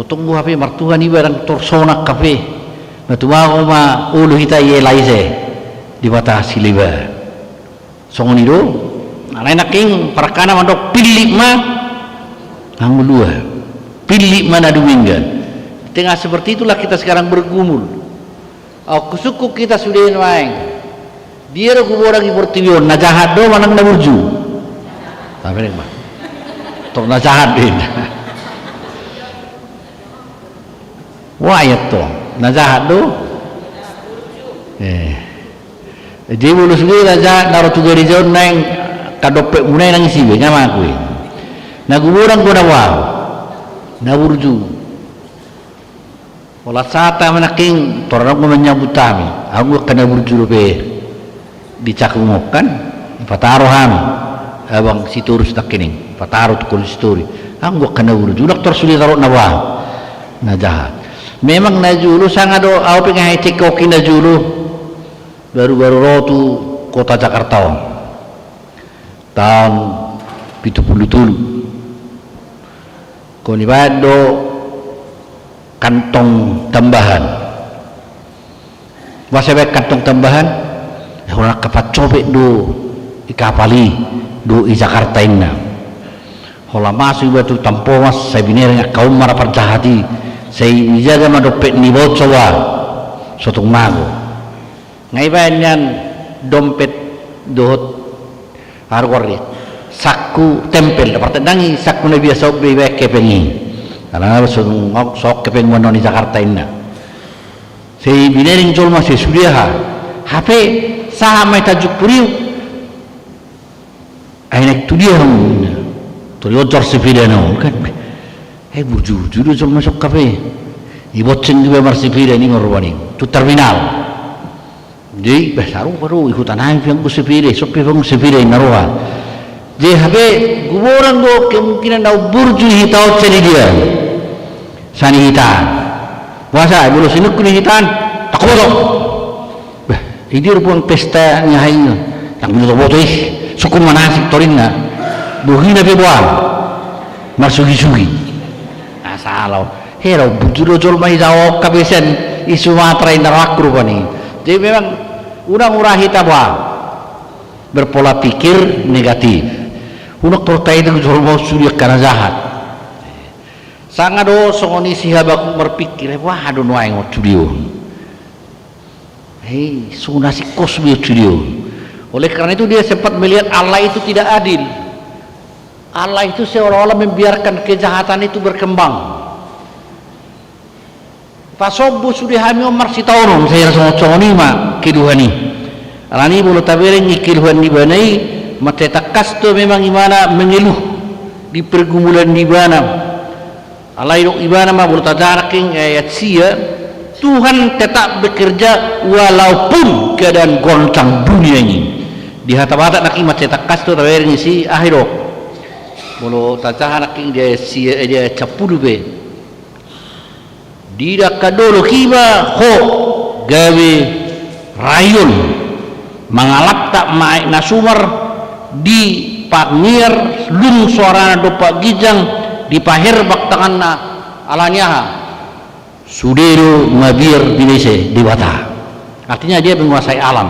Tunggu HP martuhan iba dan torsonak kafe. Batu aku ma ulu kita ye laise dibatasi siliban. Songon itu, lain naking per kanan mandok pilih ma, angulua. Pilih mana duwinggan. Tengah seperti itulah kita sekarang bergumul. Kusuku kita sudah main. Dia kubur lagi bertiwion. Najahat do manang naburju. Tapi ni mah. Tok najahat din. Wah ayat to. Najahat do. Jadi bulu sendiri najahat naruh tuga di jauh neng kadopek munai nang sibe ngama aku. Naguburang ko na wow. Naburju. Wala sata manaking torang ko menyambut kami. Aku kena burju be dicakungok kan pataro kami. Abang si turus nakining pataro tukul story. Aku kena burju doktor sulit taruh na wow. Najahat. Memang najulu sangat do au pengen cek koki najulu baru-baru rotu kota Jakarta tahun 77 konibado kantong tambahan wasebek kantong tambahan orang kapat cobek do ikapali do i Jakarta inna hola masuk batu tampo mas saya binernya kaum marapar jahati saya jaga madopet ni bocowa sotong mago ngaibanyan dompet dohot arwari saku tempel dapat dangi saku na biasa bebek kepengi karena sok kepeng mono di Jakarta ini saya binering jol masih sudah HP sama tajuk puriu ainek tu dia tu yojor sepeda no kan burju juru jol masuk kafe iboceng juga marsipida ini merubani tu terminal jadi basaru baru ikutan aing yang kusepire sopi bang sepire naruha jadi HP guboran go kemungkinan dau burju hitau celi dia sani hitan wasa bulu sinuk kuni hitan takodo bah ini ruang pesta nyahain yang bulu boto suku manasik toringa buhina bebuan marsugi-sugi asalau hero burju jol mai jawab kabesen isu matrai narakru bani jadi memang urang-urang kita berpola pikir negatif. Unak terkait dengan jorong sudah karena jahat. Sangat do songoni si Habakuk berpikir, wah aduh nuai studio. Hei, sungguh nasi kos studio. Oleh karena itu dia sempat melihat Allah itu tidak adil. Allah itu seolah-olah membiarkan kejahatan itu berkembang. Pasobu sudah hamil marsi tahun saya rasa congoni mak kiluhani. Alani bulu tabering ikiluhan di banai mate takas tu memang imana mengeluh di pergumulan di bana. Alai dok ibana mah bulu tadaraking ayat sia Tuhan tetap bekerja walaupun keadaan goncang dunia ini. Di hata-hata nak mate takas tu tabering si akhirok. Bulu tadaraking dia sia dia capulu be. Tidak kadolo kiba ho gawe rayun mangalap tak maik nasumar di pagnier lung suara dopak gijang di pahir baktangan na alanya sudero mabir binese di wata artinya dia menguasai alam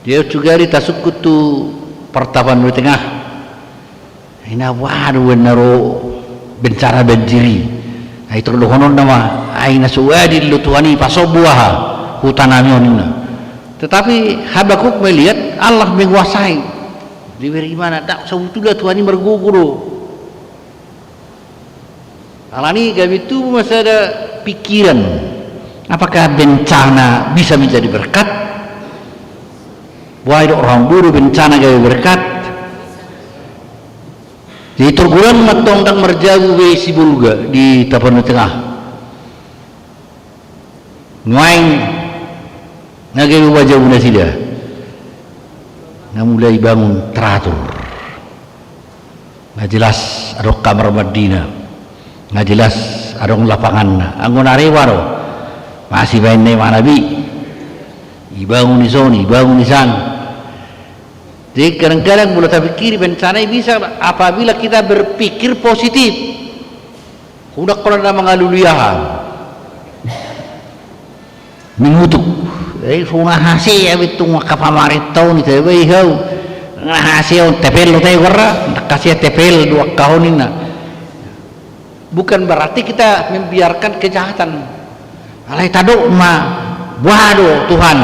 dia juga di tasuk kutu pertapan di tengah ina waduh naro bencana banjiri itu lohonon nama aina suwadi lutuani pasobuah hutan amionina. Tetapi Habakuk melihat Allah menguasai diberi mana tak sebetulnya Tuhan ini berguguru alani kami itu masih ada pikiran apakah bencana bisa menjadi berkat. Wah itu orang buru bencana gaya berkat. Jadi tergulang matong tak merjagu ke Sibulga di Tapan Tengah. Nguain ngagay wajah bunda sila. Namulai bangun teratur. Nggak jelas ada kamar Madinah. Nggak jelas ada lapangan. Anggon arewaro masih main nema Nabi. Ibangun di zoni, ibangun di sana. Jadi kadang-kadang mulai terpikir bencana bisa apabila kita berpikir positif. Udah kalau ada mengaluliahan, mengutuk. Sunah hasil ya betul ngakapamarit tahun itu behau. Hasil tepel lo tayo korra, kasih tepel 2 tahun ini. Bukan berarti kita membiarkan kejahatan. Alai tado ma, waduh Tuhan,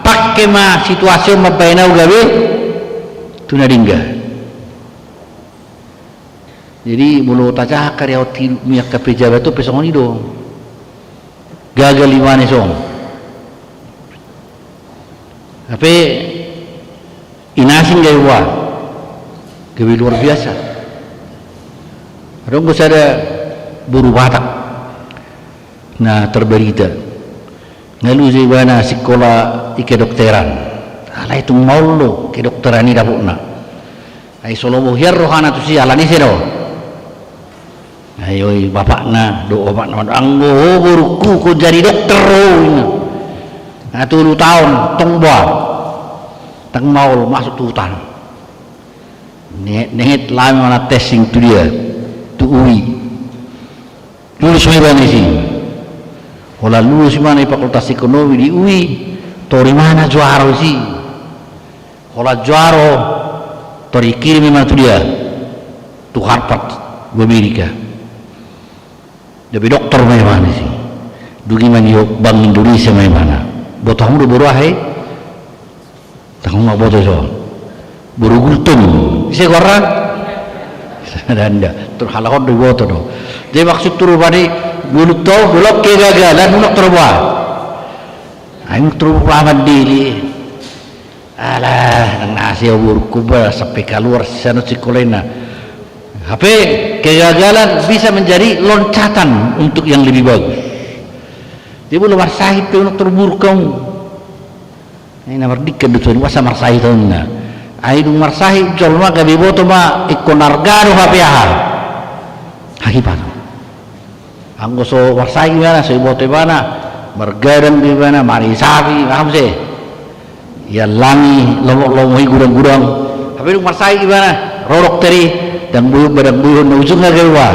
pakai ma situasi ma bainau gawe. Tunadingga. Jadi mulut aja karya minyak pejabat tu pesong ni dong. Gagal lima ni song. Tapi inasin gaya wah, gaya luar biasa. Orang gak ada buru batak. Nah terberita. Ngalu zibana sekolah kedokteran. Alai itu mau lo kedokteran ini dapat nak. Ai solobo hiar rohana tu si alani sero. Ayo bapak na do bapak na anggo buruku ko jadi dokter ina. Nah 7 tahun tong buat. Tang mau masuk hutan. Nehet lami mana testing tu dia. Tu UI. Lulus mana sih? Olah lulus mana fakultas ekonomi di UI. Tori mana juara sih? Kalau juara terkirim memang tu dia tu Harvard Amerika. Jadi dokter mana sih? Dugi mana Bank Indonesia mana? Botong dulu baru ahai. Tak mau botong so. Baru gultung. Saya korang. Anda terhalakon di botong. Jadi maksud turu bani bulut tahu bulok kegagalan bulok terbuat. Ayo terbuat mandiri. Alah, nang nasi buruk kubah sampai keluar sana cikolena. HP kegagalan bisa menjadi loncatan untuk yang lebih bagus. Dia boleh marsahid tu nak terburuk kamu. Ini nomor dikit tu ni masa marsahid tu na. Aidung marsahid jual mak gabi boto mak ikon argano HP ahal. Hakipat. Anggo so marsahid mana so boto mana margadang di mana marisabi paham sih. Ya langi lomok-lomok gudang-gudang tapi itu marsai gimana rorok teri dan buyuk badan buyuk na ujungnya gawa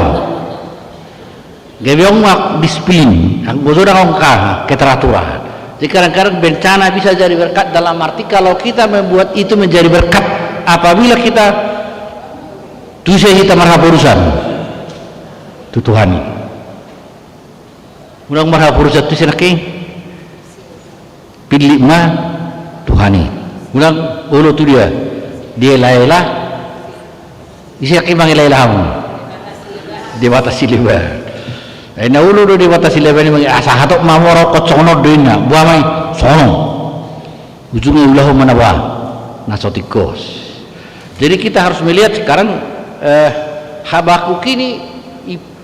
gawe mak disiplin ang gusto na angka keteraturan. Jadi kadang-kadang bencana bisa jadi berkat dalam arti kalau kita membuat itu menjadi berkat apabila kita tujuh kita marah urusan itu Tuhan ulang marah urusan itu senaki pilih mah Tuhani. Ulang ulu tu dia lailah isi kimang lailah kamu di batas silibah. Na ulu do di batas silibah ni mangi asa hatok mamoro kocono dina buamai sono. Ujungnya ulah mana bah nasotikos. Jadi kita harus melihat sekarang Habakuk ini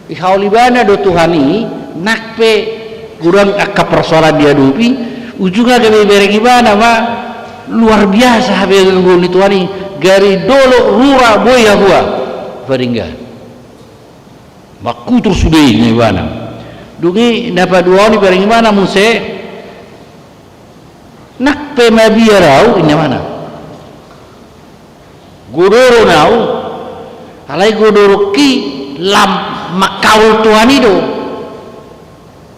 ihaulibana do Tuhani nakpe kurang akap persoalan dia dupi. Ujungnya kami beri gimana mak luar biasa habis ngulun itu ani gari dolo rura boya gua peringga maku terus sudah ini mana dungi dapat dua ni beri gimana muse nak pemabiarau ini mana gudoro nau alai gudoro ki lam makau tuan itu.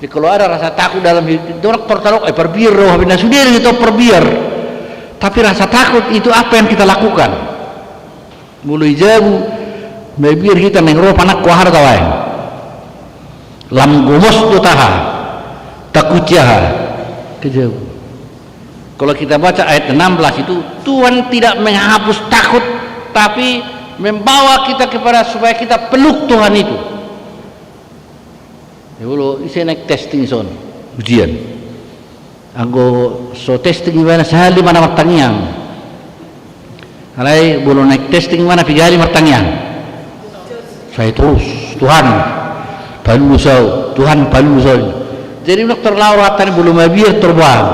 Jadi kalau ada rasa takut dalam hidup orang tertaluk perbiar roh bina sudir itu perbiar Tapi rasa takut itu apa yang kita lakukan? Mulai jauh, biar kita mengroh panak kuahar tawai. Lam gomos tu taha, takut jaha, kejauh. Kalau kita baca ayat 16 itu, Tuhan tidak menghapus takut, tapi membawa kita kepada supaya kita peluk Tuhan itu. Ya Allah, saya naik testing son, ujian. Aku so testing mana sehari mana martangiang. Alai belum naik testing mana pigari martangiang. Saya terus Tuhan palu usau, Tuhan palu usau. Jadi dokter Laura tadi belum biar terbang.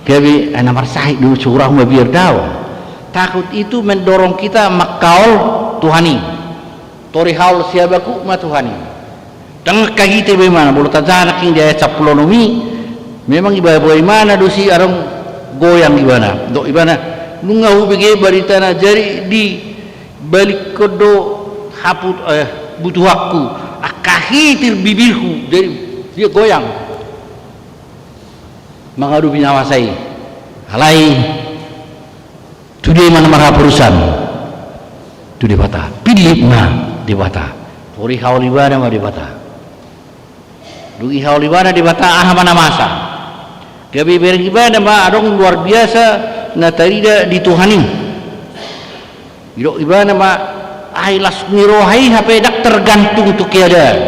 Kami anak marsahid dulu curah biar daw. Takut itu mendorong kita makaul Tuhani. Tori haul siabaku ma Tuhani. Tengah kahite bagaimana? Bulu tajanak yang dia caplonomi. Memang ibadah bagaimana dosi arang goyang gimana? Dok gimana? Nungahu bagi baritana jari di balik kodo haput butuh aku. Akahitir bibirku jadi dia goyang. Mengadu binawa saya. Halai. Tudai mana marah perusahaan. Tudai bata. Pilih na di bata. Tori haul ibadah ma di bata. Dugi haul ibadah di bata mana masa. Gabi beribadah ma adong luar biasa na tarida dituhani. Biro ibadah ma ai lasmirohai hape dak tergantung tu keadaan.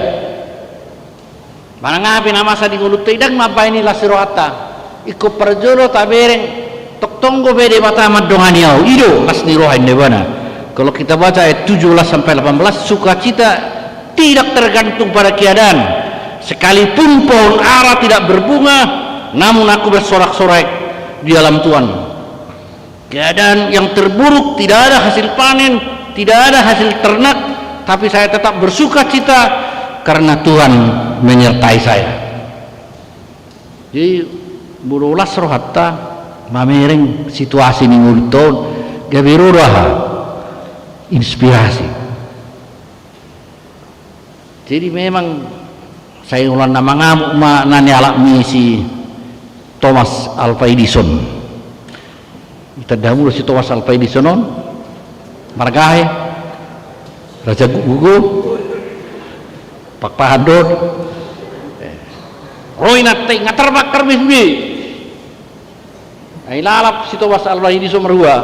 Mana ngapi nama sa di mulut tidak mapa ini lasirota. Iko perjolo tabereng tok tonggo bede bata madongan yau. Ido lasmirohai nebana. Kalau kita baca ayat 17 sampai 18, sukacita tidak tergantung pada keadaan. Sekalipun pohon ara tidak berbunga, namun aku bersorak-sorai di dalam Tuhan. Keadaan yang terburuk, tidak ada hasil panen, tidak ada hasil ternak, tapi saya tetap bersuka cita karena Tuhan menyertai saya. Jadi burulas rohatta mamereng situasi ni ngulton gabiroraha inspirasi. Jadi memang saya ulang nama ngamuk nani alak misi Thomas Alva Edison. Kita dahulu si Thomas Alva Edison margahe Raja Gugu Pak Pahadon Roy nate ngaterbakar bisbi ai lalap si Thomas Alva Edison merua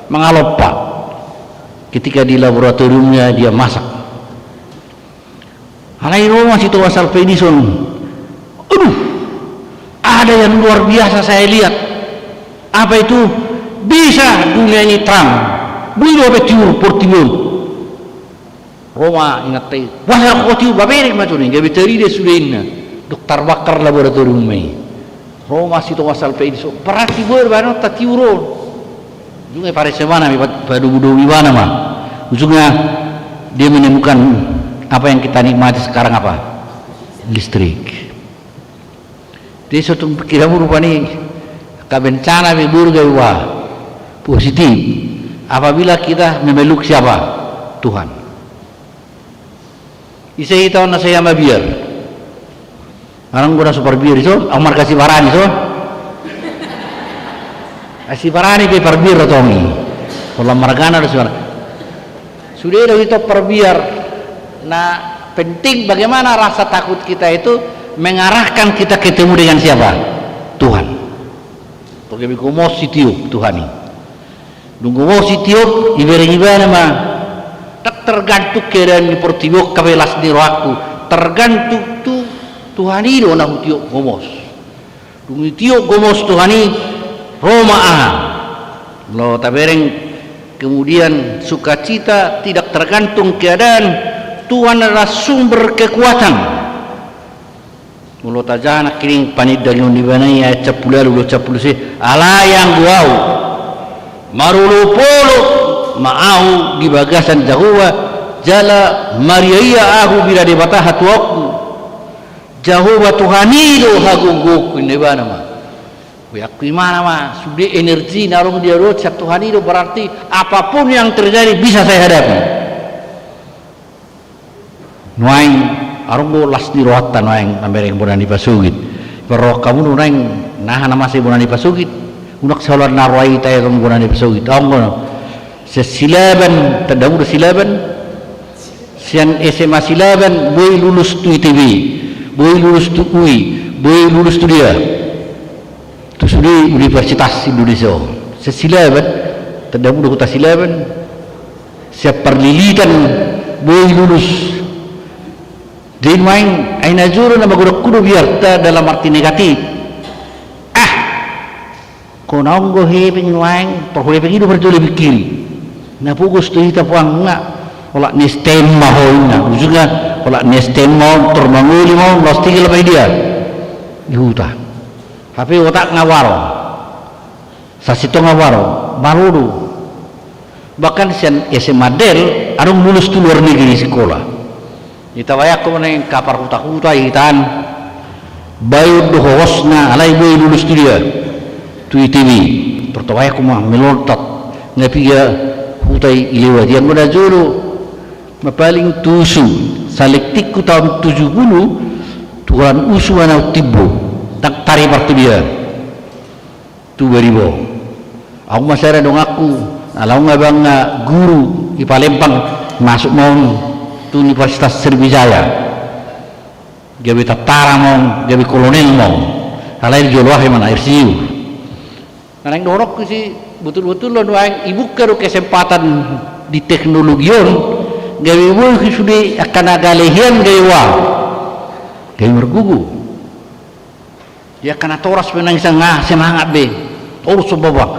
mengalopak ketika di laboratoriumnya dia masak. Alai rumah si Thomas Alva Edison. Aduh, ada yang luar biasa saya lihat. Apa itu? Bisa dunia ini terang. Builo betiur portimun. Roma ingat teh. Wah, aku tiu baberek macam ni. Gabe teri de sudaina. Dokter bakar laboratorium mai. Roma si Thomas Alva Edison. Perati ber bano tatiuron. Juga pada semana pada budu wiwana mah. Ujungnya dia menemukan apa yang kita nikmati sekarang apa? Listrik. Jadi suatu pikiran rupa ni kebencana beburga wah positif apabila kita memeluk siapa? Tuhan. Isai tahun na saya mabiar. Orang guna super biar so, amar kasih barani so. Kasih barani pe perbiar tongi. Kalau margana sudah itu perbiar. Nah, penting bagaimana rasa takut kita itu mengarahkan kita ketemu dengan siapa? Tuhan. Porque como sitio Tuhan ini. Nunggu sitio ibadah mah tak tergantung keadaan di portivo kabelas di rohaku. Tergantung tu Tuhan ini ona tio gomos. Nunggu tio gomos Tuhan ini Roma lo tabereng kemudian sukacita tidak tergantung keadaan. Tuhan adalah sumber kekuatan. Mulut aja anak kiring panit dari undibanai ya capula lulu capulu si alayang guau marulu polo maau di bagasan jahuwa jala mariaya aku bila debata hatuaku jahuwa Tuhanido haguguku indibana mah. Aku imana mah sudah energi narung dia rot Tuhanido berarti apapun yang terjadi bisa saya hadapi. Nuaing arunggo las di rohatan nuaing ambereng bulan dipasugit. Pero kamu nuaing nahan nama saya bulan dipasugit. unak saluran narwai tayo kung guna ni pesawit ang guna sa silaban tadang silaban siyan SMA silaban boy lulus tu ITB boy lulus tu UI boy lulus tu dia tu sudi Universitas Indonesia sa silaban tadang kota silaban siya perlilitan boy lulus din main ay najuro na magurak-kudo biyarta dalam arti negatif konaong go heping wang perheping itu berjole bikiri na pugos tu hita puang nga wala ni stem mahoy na juga wala ni stem mo termanguli mo los tigil pa dia dihuta tapi otak ngawaro sa sito ngawaro marudu bahkan sian SMA Del arung lulus tu luar negeri sekolah itawayak ko na yung kapar huta-huta itan bayud do hosna alay boy lulus tu dia tu ITV tertawaya ko mah melontat ngapiya hutay iliwat yang muna jolo mapaling tusu salektik ko tahun 70 Tuhan usuan au tibo tak tari partu dia tu beribo aku masara dong aku alau ngabang guru di Palembang masuk mau tu Universitas Sriwijaya gawe tatara mau gawe kolonel mau alai jolo ah mana RCU karena yang dorok sih betul-betul lo doang ibu keru kesempatan di teknologion gawe ibu sudah akan ada lehian gawe gawe mergugu dia kena toras menang sangah semangat be urus bawa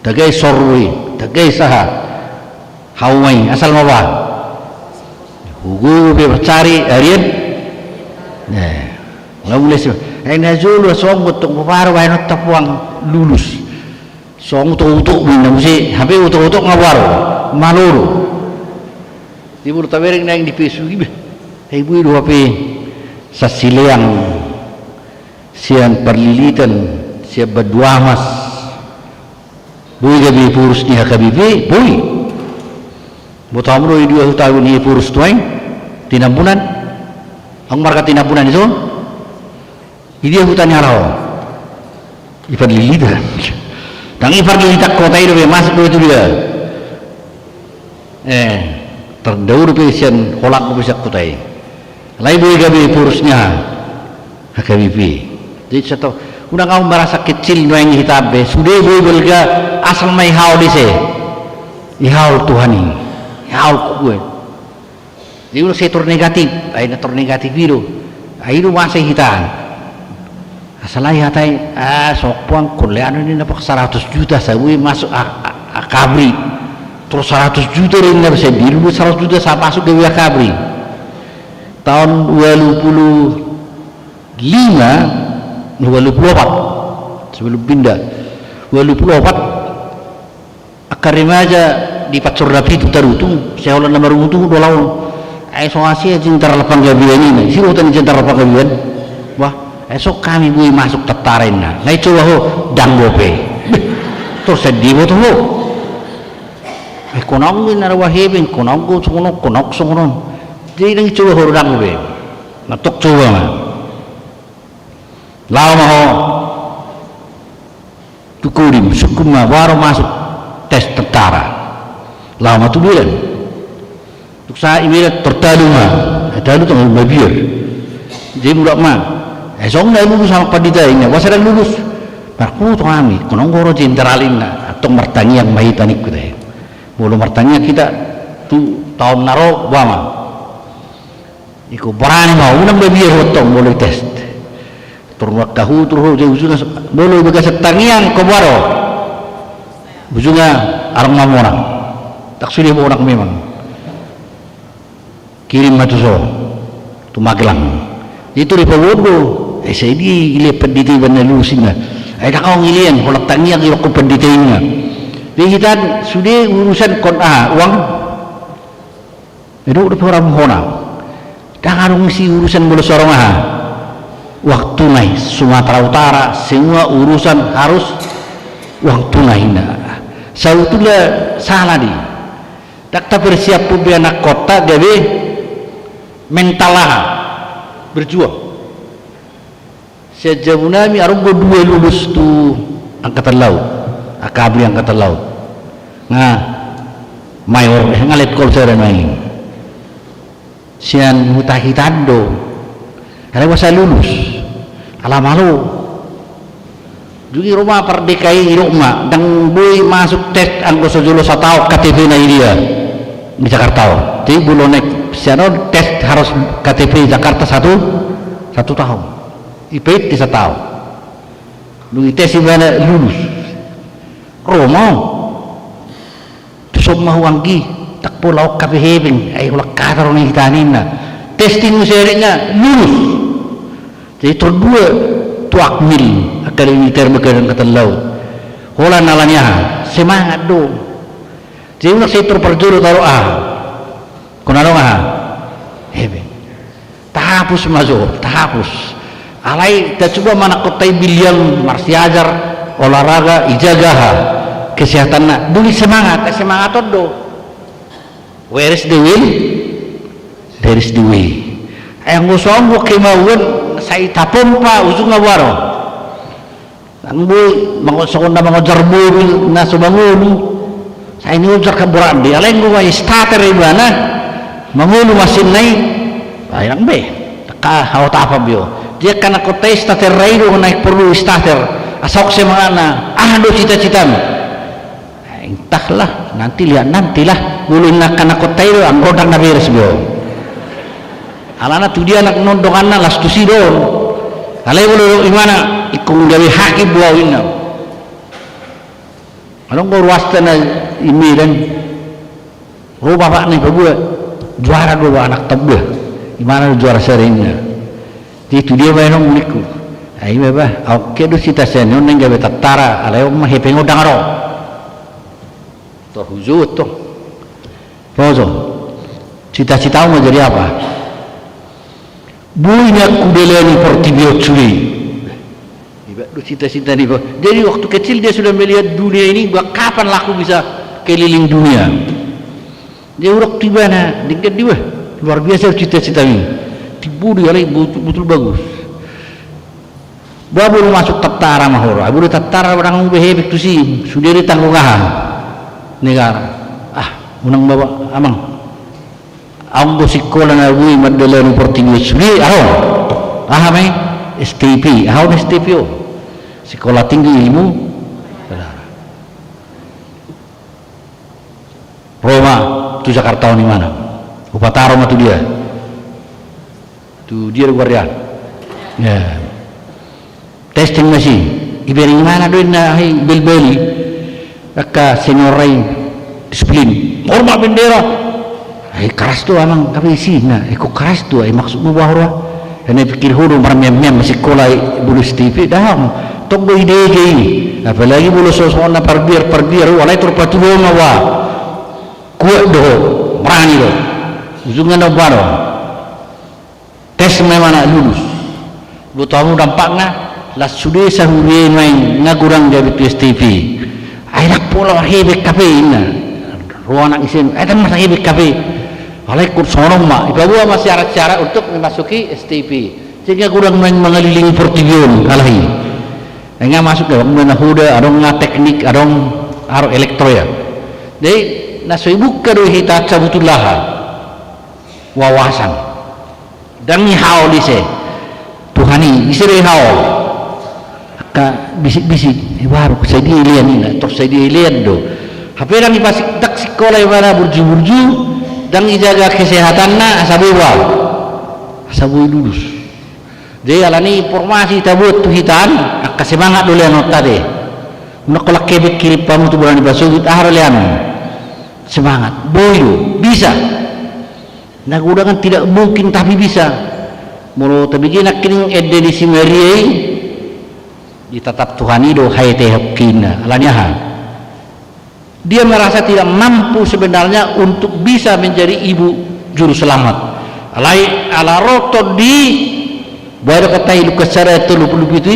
dagai sorwe dagai saha hawai asal mawa hugu be cari harian nah nggak boleh sih ena julu song betuk baru wae tapuang lulus song utuk minum sih hape utuk ngawar maluru tibur tawering nang di pesu gibe ibu do hape sa sileang sian perlilitan siap berdua mas boy gabi purus ni hakabibi boy botamro idua tahun ni purus tuain tinampunan ang marka tinampunan itu dia hutan harau ipar lilitan tang ipar lilitak kota itu masuk itu dia terdaur pesian kolak bisa kota ini lain boleh gabi purusnya hakabibi jadi satu udah kamu merasa kecil nuang hitabe sudah boleh belga asal mai hau dise ihau Tuhan ini ihau gue jadi udah setor negatif akhirnya tor negatif itu akhirnya masih hitam asalai hatai sok puang kuliah ini dapat 100 juta saya masuk akabri terus 100 juta ini bisa dulu 100 juta saya masuk ke akabri tahun 2024 sebelum pindah 2024 akar remaja di Pacur Rapi itu tarutung saya ulang nomor itu dua lawan soasi cinta lapang gabian ini sih utan cinta lapang gabian wah esok kami boleh masuk tetarin na ngai coba ho danggope terus sedih betul ho konong ni narawa hebing konong ko konok songon jadi ngai coba ho danggope natok coba mah lama ho tukurim sukuma baru masuk tes tentara lama tu bulan untuk saya ini tertalu mah tertalu tu nggak biar jadi mudah mah esok nggak lulus sama pandita ini, wasaran lulus. Aku tuh kami, konong goro jenderalin na, atau mertani yang mahitanik kita. Bolo mertani kita tu tahun naro bama. Iku berani mau unang lebih hotong boleh tes. Turun kahu turun jauh juga boleh bekas tangian kobaro. Bujunga arang mamorang. Tak sudah orang memang. Kirim matuso, tu Magelang. Itu di Pawodgo. Saya ini ilepat di tiban lusin na. Ay nakawang ilian, kolak tangiang ilok ko panditayin nga. Di kita sudah urusan kon uang. Itu udah orang hona. Tangarong si urusan mula sorong uang tunai Sumatera Utara semua urusan harus uang tunai na. Saya itulah salah di. Tak bersiap pun anak kota gawe mental berjuang. Sejauh nami arung dua lulus tu angkatan laut, akabri angkatan laut. Nga mayor ngalit kol seren main. Sian mutahitado. Karena masa lulus. Alamalu. Juga rumah perdekai rumah dan boy masuk tes anggo sejulu satau KTP na dia di Jakarta. Jadi bulonek siano tes harus KTP Jakarta satu tahun. IP di setahun. Lu tes mana lulus. Romo. Semua wangi tak pulau kabehebing ay ulah katar ni hitanin na testing serinya lulus. Jadi terdua tuak mil akademi militer bekerja kata laut. Hola nalanya semangat dong. Jadi nak saya terperjuru taruh kunano hebing. Tahapus masuk, tahapus. Alai kita coba mana kotai biliang marsi ajar olahraga ijagah. Kesehatan nak dulu semangat do. Where is the will? There is the way. Ayang gusong mo kemauan sa itapon pa usung ngawaro. Ang boy mangosong na mga jarbo na sumangulo. Sa ini ujar kaburan di alay mo may starter iba na mangulo masin nay. Ayang be. Taka hawat apa biyo. Dia kana ko tay starter rayo na perlu starter. Asok sa mga na do cita-cita mo. Entahlah, nantilah ngulun nak kana kota itu ang rodang na beres bio. Alana tu dia nak nondongan na las tu sidon. Alay ulo imana ikung gawe haki buawin na. Anong ko ruwasta na imiran. Ro bapak ni pabua juara dua anak tabbe. Imana juara seringnya. Itu dia bayang uliku. Ai baba, oke do cita sen nang gawe tatara alay mah hepeng udang ro. Terhujud tuh Rozo cita-citamu mau jadi apa? Buinya kudelani portibio curi itu cita-cita nih. Jadi waktu kecil dia sudah melihat dunia ini kapan laku bisa keliling dunia. Dia urak tiba na dingkat dia luar biasa cita-cita ini dibudi oleh betul bagus. Baru masuk tatara mahoro baru tatara orang behebek tu sih sudah ditanggungahan negara unang bawa amang ang sikola na bui madalano portugues suli may STP na STP sekolah tinggi ilmu Roma tu Jakarta ni mana Upataro mah tu dia guardian ya testing masih ibering mana doin na bel-beli Aka senior ray disiplin hormat bendera keras tu amang kami sina kok keras tu maksudmu bahwa ini pikir huru marmem-mem masih kolai bulu TV dah tok do ide ini apalagi bulu sosok na parbiar walai terpatulo mawa kuat do berani do ujungnya do baro tes memang lulus lu tahu dampaknya las sudah sahuri main ngagurang dari TV Airak pola hebek kafe ina ruang nak isin ada masa hebek kafe alai kur sorong mak ibawa masih syarat-syarat untuk memasuki STP sehingga kurang mengelilingi portigion kalahi enggak masuk dalam mana huda adong teknik adong aro elektro ya jadi nasoi buka do hita cabutullah wawasan dan ni hao dise tuhani isire hao ka bisik-bisik baru saya dilihat ni terus saya dilihat do hape lang ipasik dak sekolah mana burju-burju dan ijaga kesehatan na asabu lulus jadi alani informasi tabut tuhitan akka semangat dulu yang tadi nak kebek kirip pamu tu bulan dibasugit lian semangat boyo bisa nagudangan tidak mungkin tapi bisa mulu tabigin kining edde di simeriai ditatap Tuhan itu hayate hakina alanya dia merasa tidak mampu sebenarnya untuk bisa menjadi ibu juru selamat alai ala roto di baru kata Lukas 1 itu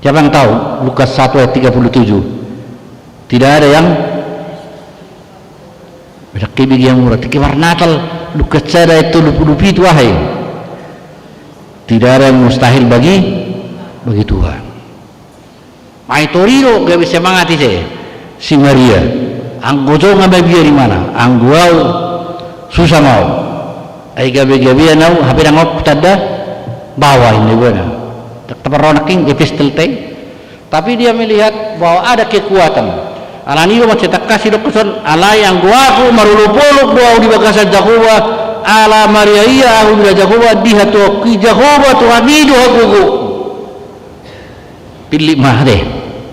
siapa yang tahu Lukas 1 ayat 37 tidak ada yang berkibig yang murah tikimar natal Lukas 1 ayat 37 wahai tidak ada yang mustahil bagi Tuhan Mai toriro gabe semangat ise si Maria. Ang gojo nga babiya di mana? Ang guau susah mau. Ay gabe-gabe nau hape nangop tada bawa ini buana. Tak taparonaking epistel teh. Tapi dia melihat bahwa ada kekuatan. Alani mo cetak kasih dokuson alay ang guaku marulupuluk doa di bagasan Jehovah ala Maria iya aku bila Jehovah dihato ki Jehovah Tuhan itu aku. Pilih mah deh.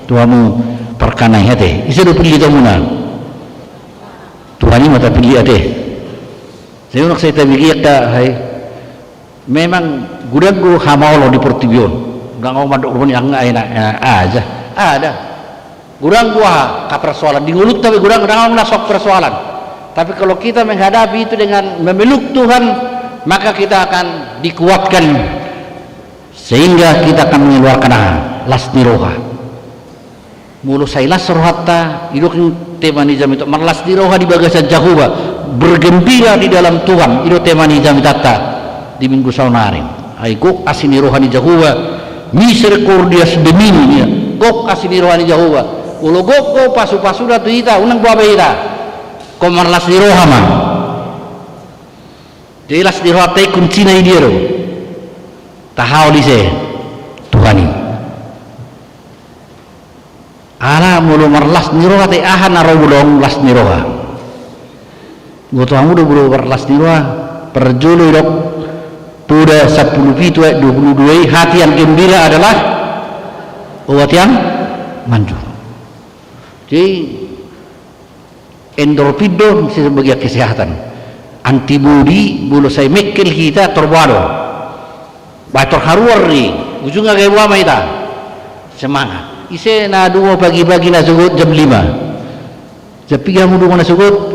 Tuamu perkanai hati. Isa do pilih tu muna. Tuhan ini mata pilih ade. Saya nak saya tabigiyak dah. Hai. Memang gudang hamaulo di Portibio. Gangau madok rupanya enggak enak aja. Ada. Gudang gua ka persoalan di ngulut tapi gudang nasok persoalan. Tapi kalau kita menghadapi itu dengan memeluk Tuhan, maka kita akan dikuatkan sehingga kita akan mengeluarkan lasni roha. Mulu sailas rohata idokin tema nizam itu marlas di roha di bagasan Jehovah bergembira di dalam Tuhan itu tema nizam tata di minggu saunarin ay gok asini roha di Jehovah misericordias beninia gok asini roha di Jehovah ulo gok ko pasu-pasu datu ita unang buabe ita ko marlas di roha mah jelas di roha tay kuncina idiero tahau lise Tuhan ini ala mulu marlas niroha te ahan naro bulong las niroha goto amu do bulo marlas niroha perjulu dok puda 10 pitu 22 hati yang gembira adalah obat yang manjur. Jadi endorfin sebagai kesehatan antibody bulu saya mekel kita terbado bator haruar ni ujungnya kayak buah kita semangat ise na dua pagi-pagi na sugut jam 5 jam 3 mo dua na sugut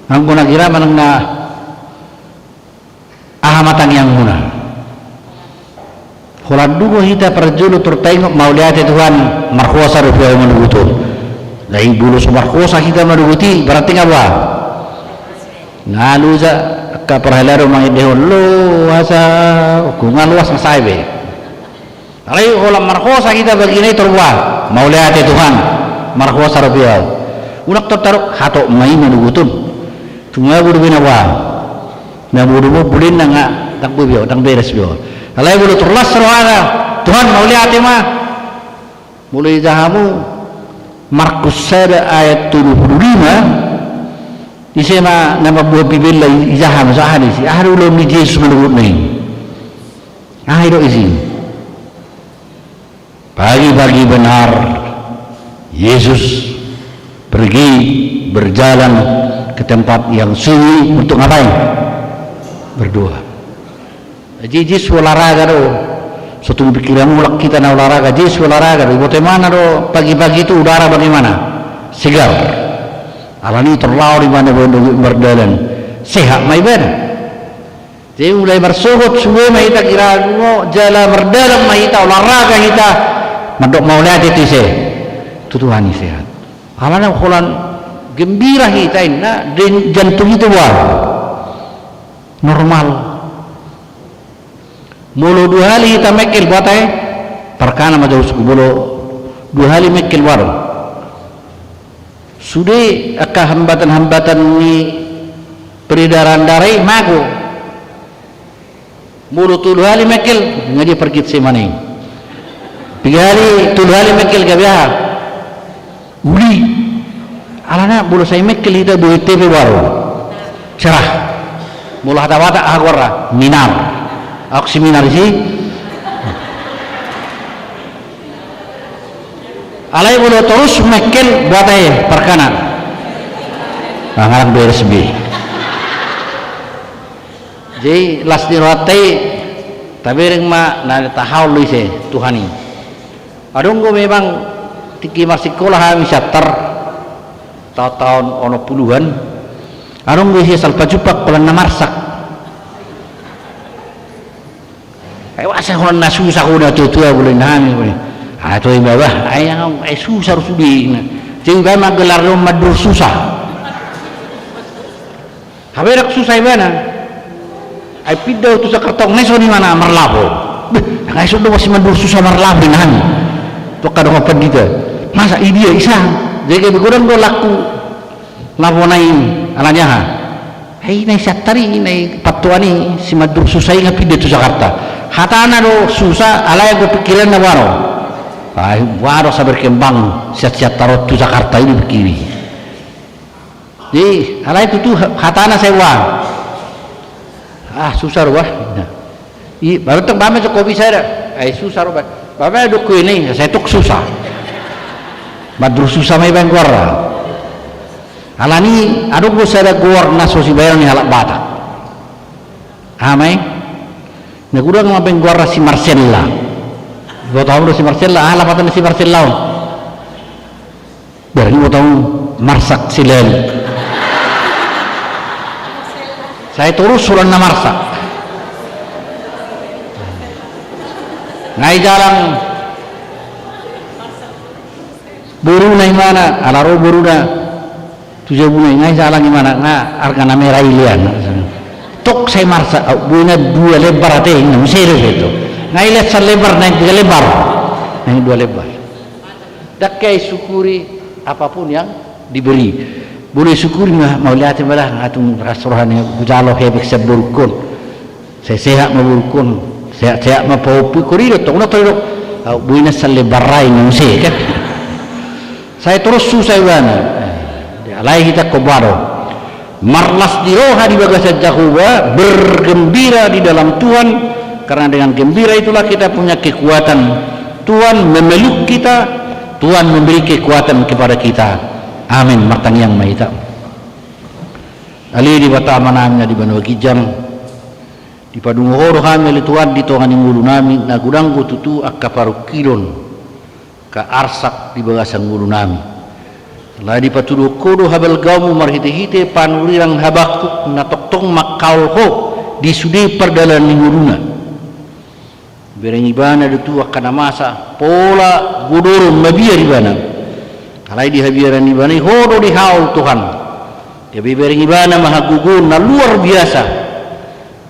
ang kuna kira manang na ahamatan yang muna hulan dugo hita perjulu tertengok mauliate Tuhan marhuasa rupiah manuguto dahil bulu sumarhuasa kita manuguti berarti nga ba ngaluza ka perhalaro mangidehon lo asa kung ngaluas na saibe alay hulang marhuasa kita begini terbuat mauliate Tuhan marhuasa rupiah unak tertaruk hato may manuguton tungago do binawa na budu mo bulin na nga takbo biyo tang beres biyo alay bulu turlas rohana Tuhan mauliate ma mulai jahamu Markus 1 ayat 75 isema nama buah bibir la ijaham sa hadis ahad ulun ni Yesus menurut ni ahiro izin pagi-pagi benar Yesus pergi berjalan ke tempat yang sunyi untuk ngapain? Berdoa. Jadi Yesus olahraga do. Suatu pikiran mulak kita na olahraga, Yesus olahraga do. Bagaimana do pagi-pagi itu udara bagaimana? Segar. Alani terlalu di mana berjalan. Sehat mai ben. Jadi mulai bersuhut suwe mai kita kira jalan berdalam mai kita olahraga kita. Mandok mau lihat itu se. Tuhan sehat. Alana kholan gembira kita na jantung itu normal mulu 2 hari kita mekel batai perkana majau suku bulu 2 hari mekel baru sudah akka hambatan-hambatan ni peredaran darah mago mulu 2 hari mekel ngadi pergi semani 3 hari 2 hari mekel gabia uli alana bulu saya mekel kita buat TV baru cerah mulu hata-hata agora minar aku seminar sih alay bulu terus mekel buat aja perkana ngarang beres bi jadi las di rote tapi ring ma na tahau lu sih Tuhani adong go memang tiki marsikolah kami syatar tahun ono puluhan arong gue salpa jupak pelan namarsak ayo asa holan nasusah udah tua boleh nami boleh atau yang bawah ayang susah sudi jadi mah gelar lo madur susah haberak susah mana ay pidaw tu sa kartong neso ni mana marlapo Ngai sudah masih mendur susah marlabin han. Tuh kadang apa kita? Masa dia isa? Jadi beguran go laku lamonai alanya ha. Hei nai satari nai patuani si madur susah ngapi dia tu Jakarta. Hatana do susah alaya go pikiran na waro. Ay waro sa berkembang siat-siat tarot tu Jakarta ini begini. Jadi alaya itu hatana sewa. Susah wah. I baru teng bame kopi saya. Susah wah. Bame do ko ini saya tuk susah. Madur susah mai bangor. Alani adu go saya gor na so si bayar ni halak batak. Amai negurang ma bangor si Marcella. Go tahu si Marcella, patan si Marcella. Berani go tahu marsak silen. Saya terus suran na marsak. Ngai jalan buru na mana alaro buru na tujuh bunai ngai jalan gimana nga argana merah ilian tok saya marsa buina 2 lebar ate nang serius itu ngai lihat selebar naik 3 lebar naik 2 lebar dakai syukuri apapun yang diberi boleh syukuri mau lihat malah ngatung rasrohani bujalo hebek seburukun saya sehat maburukun sehat mapopi kurido tong na toyo buina selebarai nang kan saya terus susah wana alai kita kobaro marlas diroha di bagasa Jahuwa bergembira di dalam Tuhan karena dengan gembira itulah kita punya kekuatan Tuhan memeluk kita Tuhan memberi kekuatan kepada kita amin martang yang mahita ali di bata manamnya di Banua Gijang di padungoro kami oleh Tuhan di tongan ngulu nami nagudanggo tutu akaparu kilon ka arsak di bagasan ngulu nami lah di patudu kodo habal gamu marhite-hite panulirang habakuk natoktong makalho di sudi perdalan nguluna bereng ibana dutu akana masa pola gudoro mabiar ibana alai di habiaran ibana hodo di haul Tuhan ya bereng ibana mahagugun na luar biasa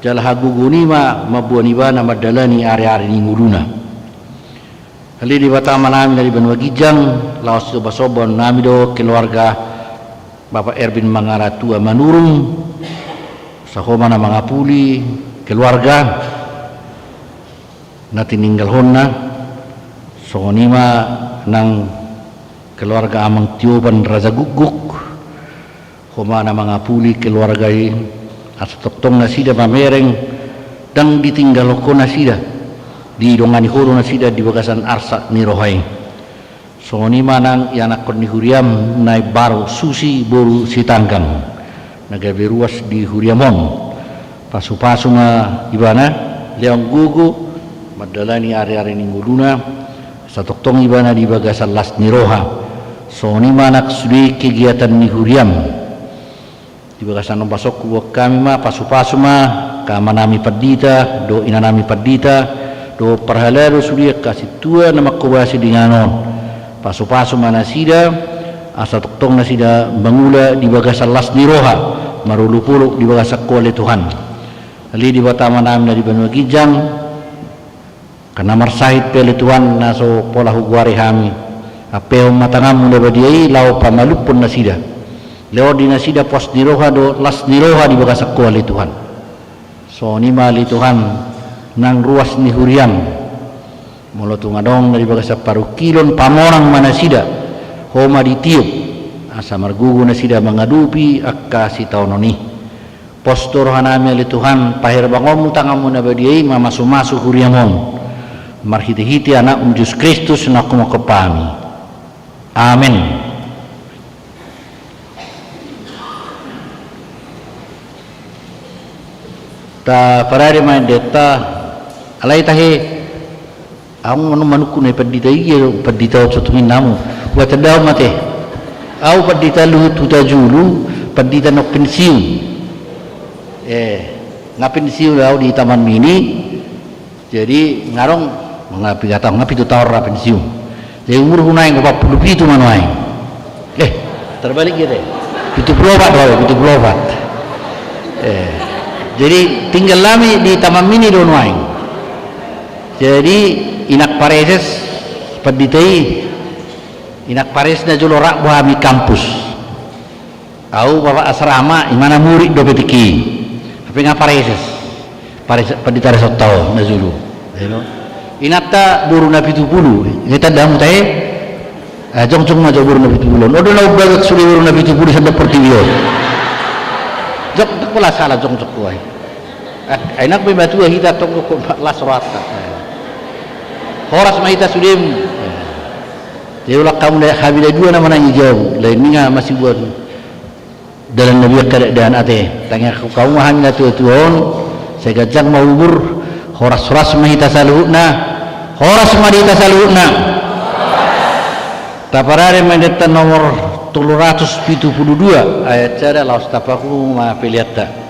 jala haguguni mabuan ibana madalani ari-ari nguluna kali di Batama nami dari Banua Gijang laos soba-soba nami do keluarga Bapak Erwin Mangaratua Manurung sahoma na mangapuli keluarga na tininggal honna songonima nang keluarga Amang Tioban Raja Guguk homa na mangapuli keluarga asa toktong na sida pamereng dang ditinggal ko na sida di dongani horo na sida di bagasan arsa ni rohai soni manang yanak kon ni huriam nai baru susi boru sitanggang nagabe ruas di huriamon pasu-pasu na ibana leong gugu madalani ari-ari ni nguduna satoktong ibana di bagasan las ni roha soni manak sudi kegiatan ni huriam di bagasan nombasok kuwa kami ma pasu-pasu ma kamanami padita do inanami padita do perhalaro sudia kasih tua nama kubasi dinganon pasu-pasu mana sida asa toktong na sida bangula di bagasan las niroha marulupuluk di bagasan kuali Tuhan ali di Batama nami dari Banua Gijang karena marsahit pele Tuhan naso pola huguari hami apeo matangam mula badiai lau pamalupun na sida leo di na sida pos niroha do las niroha di bagasan kuali Tuhan so ni mali Tuhan nang ruas ni huriam mula tungadong dari bagasa paru kilon pamorang mana sida homa ditiup asa margugu na sida mangadupi akka si taunoni postor hanami ali Tuhan pahir bangom tangamu na badiai mamasu-masu huriamon marhiti-hiti anak Yesus Kristus na kumakapami amin ta parari main deta alai tahe ang manukku na padita iyo padita tutungin namu buat daw mate au padita luhut tutajulu padita nok pensiun nga pensiun daw di Taman Mini jadi ngarong ngapi kata ngapi tu tawar pensiun jadi umur hunai 40 itu manuai terbalik gitu itu berobat jadi tinggal lami di Taman Mini doang Jadi inak pareses paditai inak pares na julorak buhami kampus au bawa asrama imana murid do petiki tapi nga pareses paditare sotau na julu inata buru na 70 ngita damu tae jong ma buru na 70 odo na ubagak suli buru na 70 sa deportivo jok pula salah jong kuai enak be batu kita tong ko lasrata horas mahita sudim dia ulah kamu dah habis dua nama nanya jauh lain ni masih buat dalam nabi keadaan ate tanya kamu hamil tuan saya gajang mau ubur horas mahita saluhna horas mahita saluhna taparare mendetan nomor 372 ayat cara laos tapaku ma peliata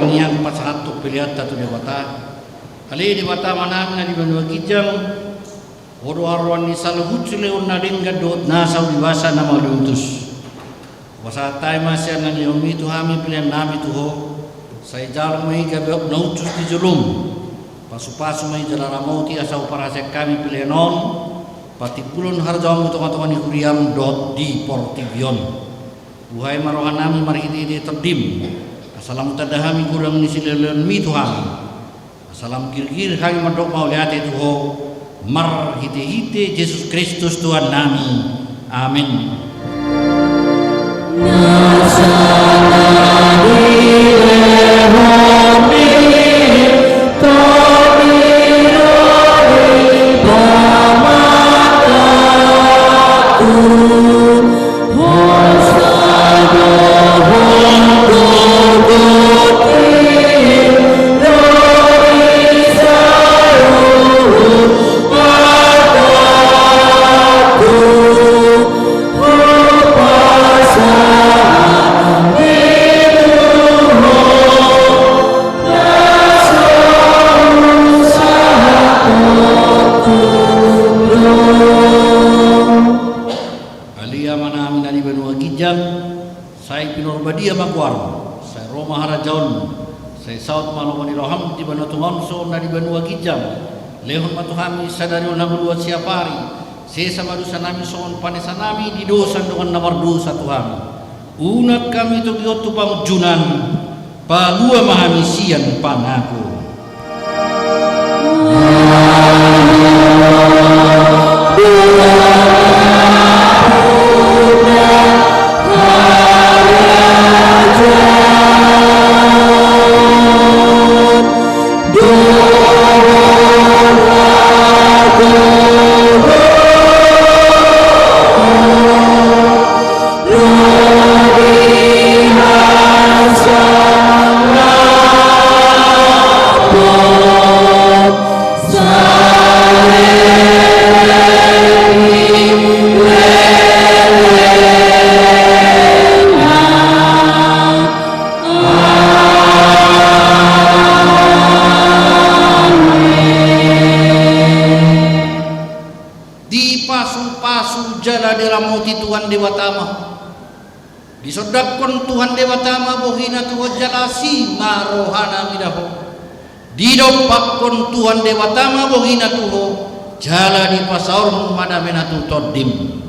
pangian pasahatok pilihat tatu dewata. Kali dewata manang na di Banua Gijang, Odo arwan ni saluhutsule unading gadot nasaw diwasa na malutus. Wasatay masya na niyomi tuhami pilihan nami tuho. Sa ijalang may gabiok na utus di julum. Pasu-pasu may jalaramoti asaw parasek kami pilihanon. Pati pulon harjawang mutung-atungan ni kuriam dot di portibion. Buhay marohan nami marhiti terdim. Asalam tadahami kurang ni sililion mi tuhami. Asalam kirgir kami madok mauliate tuho. Mar hite-hite Yesus Kristus Tuhan nami. Amin. Saya Pinurbadia Magwaro, saya Roma Harajaon, saya Saud Malawani Roham di Banua Tungonso na di Banua Gijang, lehon matuhami sadari nabuluat siapari, saya sama dosa nami soon panesa nami di dosa dengan nomor dosa Tuhan. Unat kami itu diotu pangjunan, palua mahamisian panaku. Jala diramoti Tuhan Dewatama disodapkon Tuhan Dewatama bohina Tuhan jalasi marohana midaho didopakkon Tuhan Dewatama bohina tuho jala di pasaur madamena tu todim